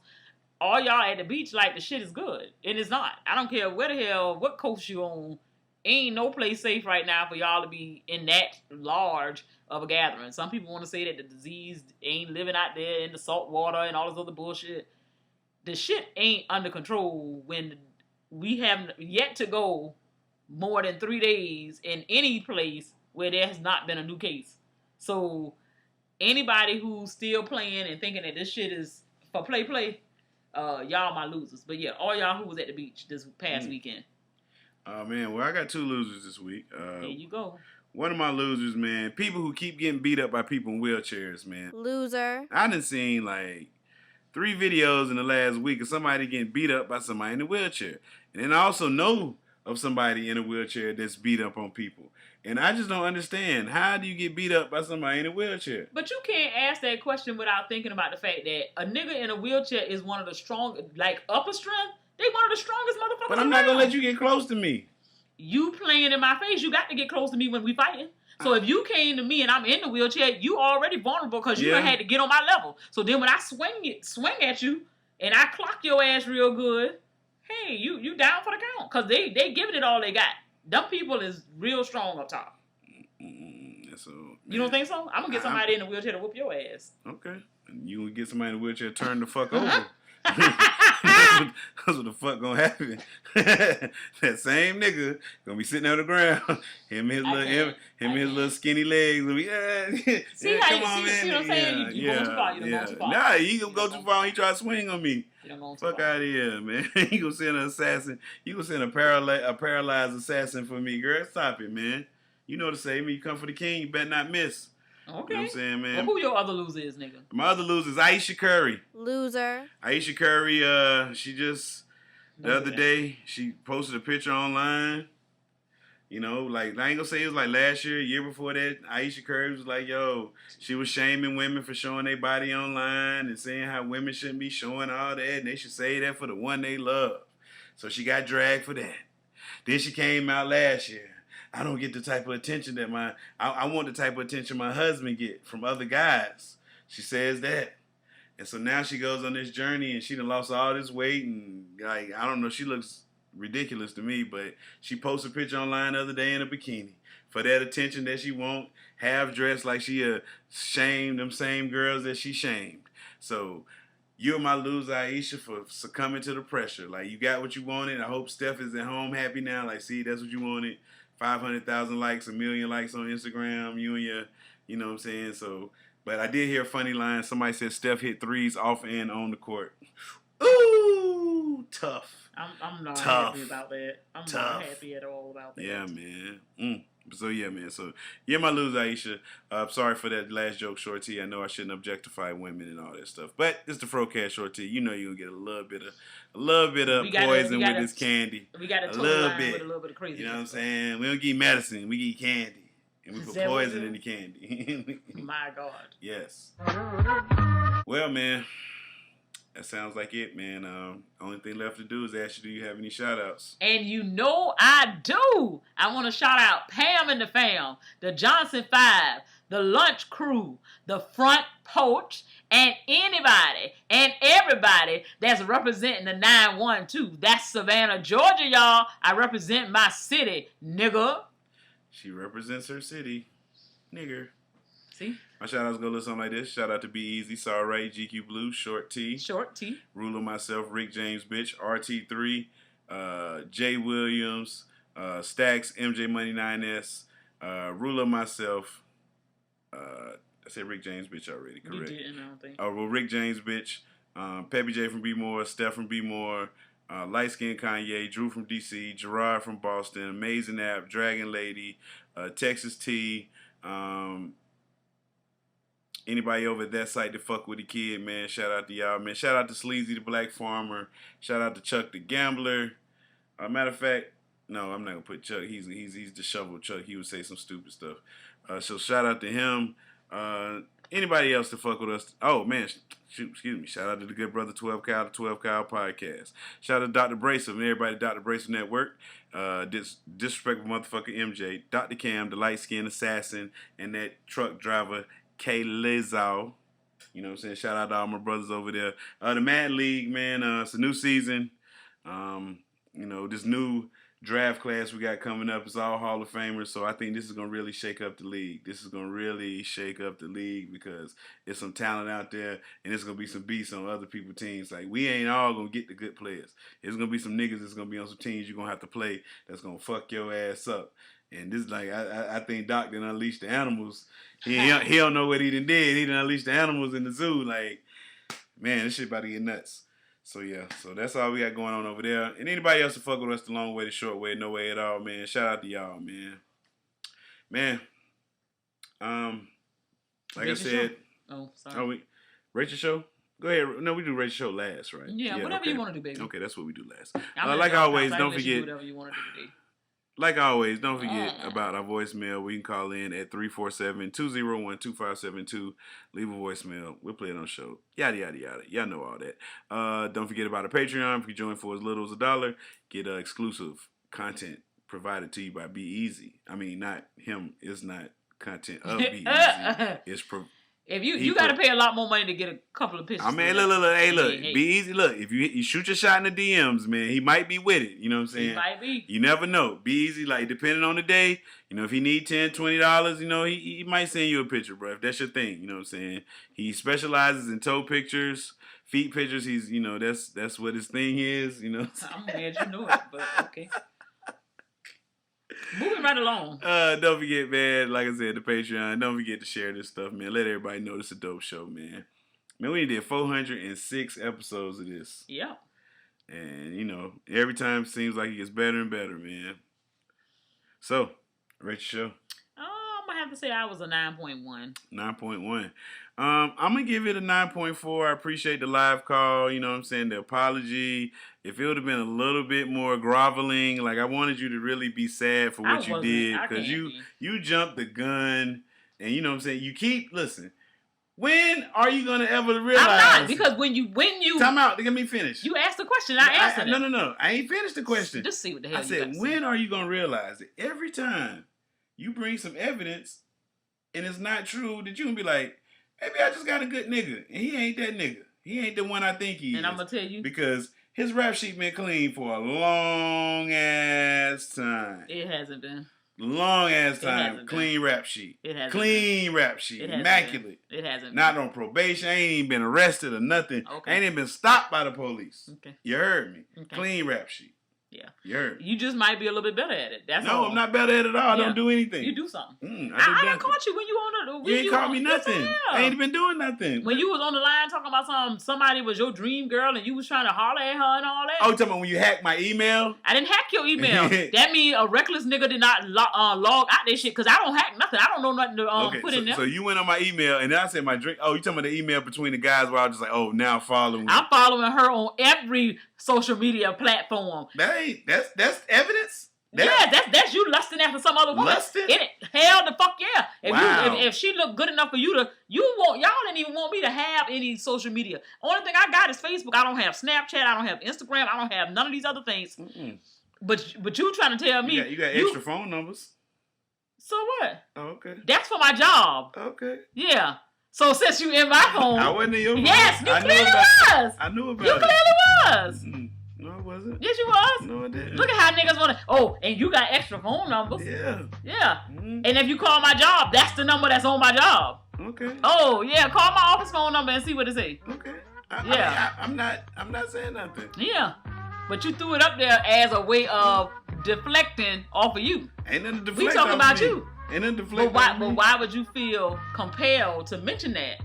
all y'all at the beach like the shit is good. And it's not. I don't care where the hell, what coast you on. Ain't no place safe right now for y'all to be in that large of a gathering. Some people want to say that the disease ain't living out there in the salt water and all this other bullshit. The shit ain't under control when we have yet to go more than 3 days in any place where there has not been a new case. So anybody who's still playing and thinking that this shit is for play, y'all my losers. But yeah, all y'all who was at the beach this past weekend. Oh man, well I got 2 losers this week. There you go. One of my losers, man, people who keep getting beat up by people in wheelchairs, man. Loser. I done seen like 3 videos in the last week of somebody getting beat up by somebody in a wheelchair. And then I also know of somebody in a wheelchair that's beat up on people. And I just don't understand. How do you get beat up by somebody in a wheelchair? But you can't ask that question without thinking about the fact that a nigga in a wheelchair is one of the strong, like upper strength, they one of the strongest motherfuckers. But I'm not going to let you get close to me. You playing in my face, you got to get close to me when we fighting. So if you came to me and I'm in the wheelchair, you already vulnerable because you done had to get on my level. So then when I swing at you and I clock your ass real good, hey, you down for the count. Because they giving it all they got. Them people is real strong up top. So, you don't think so? I'm going to get somebody in the wheelchair to whoop your ass. Okay. And you would get somebody in the wheelchair to turn the fuck over. That's what the fuck gonna happen. That same nigga gonna be sitting on the ground. Him and his little skinny legs. Will be, see what I'm saying? You going too far. You don't go too far. Nah, he gonna go too far when he try to swing on me. You don't go too fuck far. out of here, man. You gonna send an assassin. You gonna send a paralyzed assassin for me, girl. Stop it, man. You know to save me. You come for the king. You better not miss. Okay. You know what I'm saying, man? Well, who your other loser is, nigga? My other loser is Aisha Curry. Loser. Aisha Curry, she just, the other day, she posted a picture online. You know, like, I ain't gonna say it was like last year, year before that, Aisha Curry was like, yo, she was shaming women for showing their body online and saying how women shouldn't be showing all that and they should say that for the one they love. So she got dragged for that. Then she came out last year. I don't get the type of attention that I want the type of attention my husband get from other guys. She says that. And so now she goes on this journey and she done lost all this weight and like, I don't know, she looks ridiculous to me, but she posted a picture online the other day in a bikini for that attention that she want, half dressed like she shamed them same girls that she shamed. So you're my loser, Aisha, for succumbing to the pressure. Like, you got what you wanted. I hope Steph is at home happy now. Like, see, that's what you wanted. 500,000 likes, 1 million likes on Instagram. You and your, you know what I'm saying? So, but I did hear a funny line. Somebody said Steph hit threes off and on the court. Ooh, tough. I'm not tough. happy about that. I'm tough. not happy at all about that. Yeah, man. So, yeah, man. So, you're my loser, Aisha. Sorry for that last joke, Short T. I know I shouldn't objectify women and all that stuff. But it's the FROCAST, Short T. You know you're going to get a little bit of poison with this candy. We got a little bit. With a little bit of crazy. You know what I'm saying? We don't give medicine. We give candy. And we put poison in the candy. My God. Yes. Well, man. That sounds like it, man. Only thing left to do is ask you, do you have any shout-outs? And you know I do. I want to shout out Pam and the fam, the Johnson 5, the Lunch Crew, the Front Porch, and anybody and everybody that's representing the 912. That's Savannah, Georgia, y'all. I represent my city, nigga. She represents her city, nigger. See? My shout-outs go a little something like this. Shout out to Be Easy, Saw Ray, GQ Blue, Short T. Ruler Myself, Rick James Bitch, RT3, Jay Williams, Stacks, MJ Money 9S, Ruler Myself. I said Rick James Bitch already, correct? You didn't, I don't think. Well, Rick James Bitch, Peppy J from B More, Steph from B More, Light Skin Kanye, Drew from DC, Gerard from Boston, Amazing App, Dragon Lady, Texas T, anybody over at that site to fuck with the kid, man, shout out to y'all, man. Shout out to Sleazy the Black Farmer. Shout out to Chuck the Gambler. Matter of fact, no, I'm not gonna put Chuck. He's the shovel Chuck. He would say some stupid stuff. So shout out to him. Anybody else to fuck with us? Oh man, excuse me. Shout out to the good brother 12 Kyle, the 12 Kyle podcast. Shout out to Dr. Bracer and everybody at Dr. Bracer Network. Disrespectful motherfucker MJ, Dr. Cam, the light skinned assassin, and that truck driver K Lizzo. You know what I'm saying? Shout out to all my brothers over there. The Mad League, man, it's a new season. You know, this new draft class we got coming up is all Hall of Famers, so I think this is going to really shake up the league. This is going to really shake up the league because there's some talent out there, and there's going to be some beasts on other people's teams. Like, we ain't all going to get the good players. There's going to be some niggas that's going to be on some teams you're going to have to play that's going to fuck your ass up. And this, like, I think Doc done unleashed the animals. He don't know what he done did. He done unleashed the animals in the zoo. Like, man, this shit about to get nuts. So, yeah. So, that's all we got going on over there. And anybody else to fuck with us the long way, the short way, no way at all, man. Shout out to y'all, man. Man. Like I said. Oh, sorry. Rate your show? Go ahead. No, we do rate your show last, right? Yeah, whatever okay. you want to do, baby. Okay, that's what we do last. Like always, don't forget. Whatever you want to do today. Like always, don't forget about our voicemail. We can call in at 347-201-2572. Leave a voicemail. We'll play it on the show. Yada, yada, yada. Y'all know all that. Don't forget about our Patreon. If you join for as little as $1, get exclusive content provided to you by Be Easy. I mean, not him. It's not content of Be Easy. It's If you got to pay a lot more money to get a couple of pictures. I mean, look. Hey, look. Be Easy. Look, if you shoot your shot in the DMs, man, he might be with it. You know what I'm saying? He might be. You never know. Be Easy, like, depending on the day, you know, if he need $10, $20, you know, he might send you a picture, bro, if that's your thing. You know what I'm saying? He specializes in toe pictures, feet pictures. He's, you know, that's what his thing is, you know. I'm glad you know it, but okay. Moving right along. Don't forget, man, like I said, the Patreon. Don't forget to share this stuff, man. Let everybody know this is a dope show, man. Man, we did 406 episodes of this. Yeah. And, you know, every time it seems like it gets better and better, man. So, rate your show. I'm going to have to say I was a 9.1. 9.1. I'm going to give it a 9.4. I appreciate the live call, you know what I'm saying, the apology. If it would have been a little bit more groveling, like I wanted you to really be sad for what you did. Because you jumped the gun and you know what I'm saying, listen, when are you going to ever realize? I'm not, because when you Time out, let me finish. You asked the question, I answered it. No. I ain't finished the question. Just see what the hell I said, when are you going to realize that every time you bring some evidence and it's not true, that you can be like, maybe I just got a good nigga, and he ain't that nigga. He ain't the one I think he is. And I'm going to tell you. Because his rap sheet been clean for a long-ass time. It hasn't been. Long-ass time. Clean rap sheet. It hasn't Clean rap sheet. Immaculate. It hasn't Not on probation. Ain't even been arrested or nothing. Okay. Ain't even been stopped by the police. Okay. You heard me. Okay. Clean rap sheet. Yeah. You heard me. You just might be a little bit better at it. That's all. No, I'm not better at it at all. I don't do anything. You do something. I done caught you when you on the... You ain't caught me nothing. I ain't been doing nothing. When you was on the line talking about somebody was your dream girl and you was trying to holler at her and all that. Oh, you talking about when you hacked my email? I didn't hack your email. That means a reckless nigga did not log out this shit because I don't hack nothing. I don't know nothing to put in there. So you went on my email and then I said my drink. Oh, you talking about the email between the guys where I was just like, oh, now following. I'm following her on every social media platform. That's evidence? That's you lusting after some other woman. Lusting? Hell the fuck yeah. If she look good enough for you to, y'all didn't even want me to have any social media. Only thing I got is Facebook. I don't have Snapchat. I don't have Instagram. I don't have none of these other things. Mm-mm. But you trying to tell me. You got extra phone numbers. So what? Oh, okay. That's for my job. Okay. Yeah. So since you in my phone. I wasn't in your phone. Yes, you clearly was. I knew about it. You clearly was. Mm-mm. No, it wasn't. Yes, you was. No, it didn't. Look at how niggas want to. Oh, and you got extra phone numbers. Yeah. Yeah. Mm-hmm. And if you call my job, that's the number that's on my job. Okay. Oh yeah, call my office phone number and see what it say. Okay. I'm not saying nothing. Yeah. But you threw it up there as a way of deflecting off of you. Ain't nothing deflecting. We talking about you. Ain't nothing deflecting. But why would you feel compelled to mention that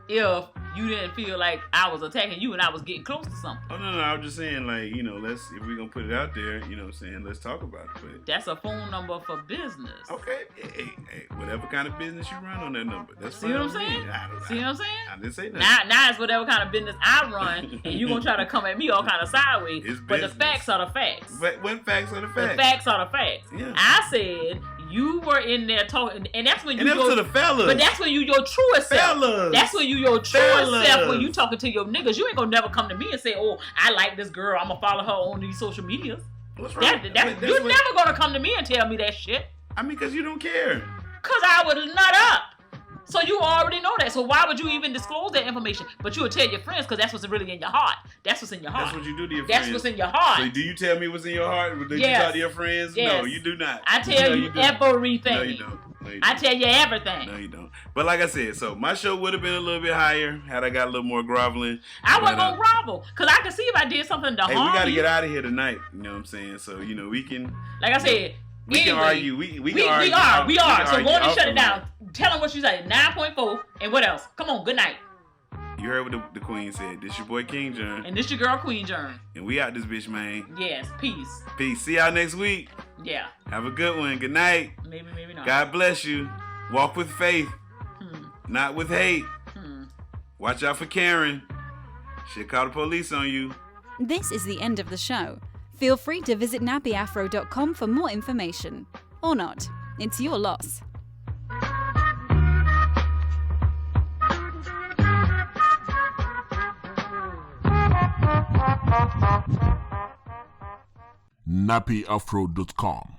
if you didn't feel like I was attacking you and I was getting close to something? Oh, no, I was just saying, like, you know, if we're going to put it out there, you know what I'm saying, let's talk about it. But that's a phone number for business. Okay. Hey, whatever kind of business you run on that number. That's See what I'm saying? See what I'm saying? I didn't say that. Now it's whatever kind of business I run, and you're going to try to come at me all kind of sideways. But the facts are the facts. But what facts are the facts? The facts are the facts. Yeah. I said... You were in there talking, and that's when you go to the fellas. But that's when you your truest self. Fellas. That's when you your truest self when you talking to your niggas. You ain't gonna never come to me and say, "Oh, I like this girl. I'm gonna follow her on these social medias." What's wrong? You're never gonna come to me and tell me that shit. I mean, cause you don't care. Cause I would nut up. So you already know that. So why would you even disclose that information? But you would tell your friends because that's what's really in your heart. That's what's in your heart. That's what you do to your That's friends. what's in your heart. So do you tell me what's in your heart? Did Yes. you talk to your friends? Yes. No, you do not. I tell you everything. No, you don't. No, you I don't. tell you everything. No, you don't. But like I said, so my show would have been a little bit higher had I got a little more groveling. I wasn't going to grovel because I could see if I did something to harm you. Hey, we got to get out of here tonight. You know what I'm saying? So, we can... Like I said... We can argue. We can argue. We are. So go on and shut it off down. Tell them what you said. 9.4. And what else? Come on. Good night. You heard what the queen said. This your boy King John. And this your girl Queen Germ. And we out this bitch, man. Yes. Peace. Peace. See y'all next week. Yeah. Have a good one. Good night. Maybe not. God bless you. Walk with faith. Not with hate. Watch out for Karen. She'll call the police on you. This is the end of the show. Feel free to visit nappyafro.com for more information. Or not. It's your loss. nappyafro.com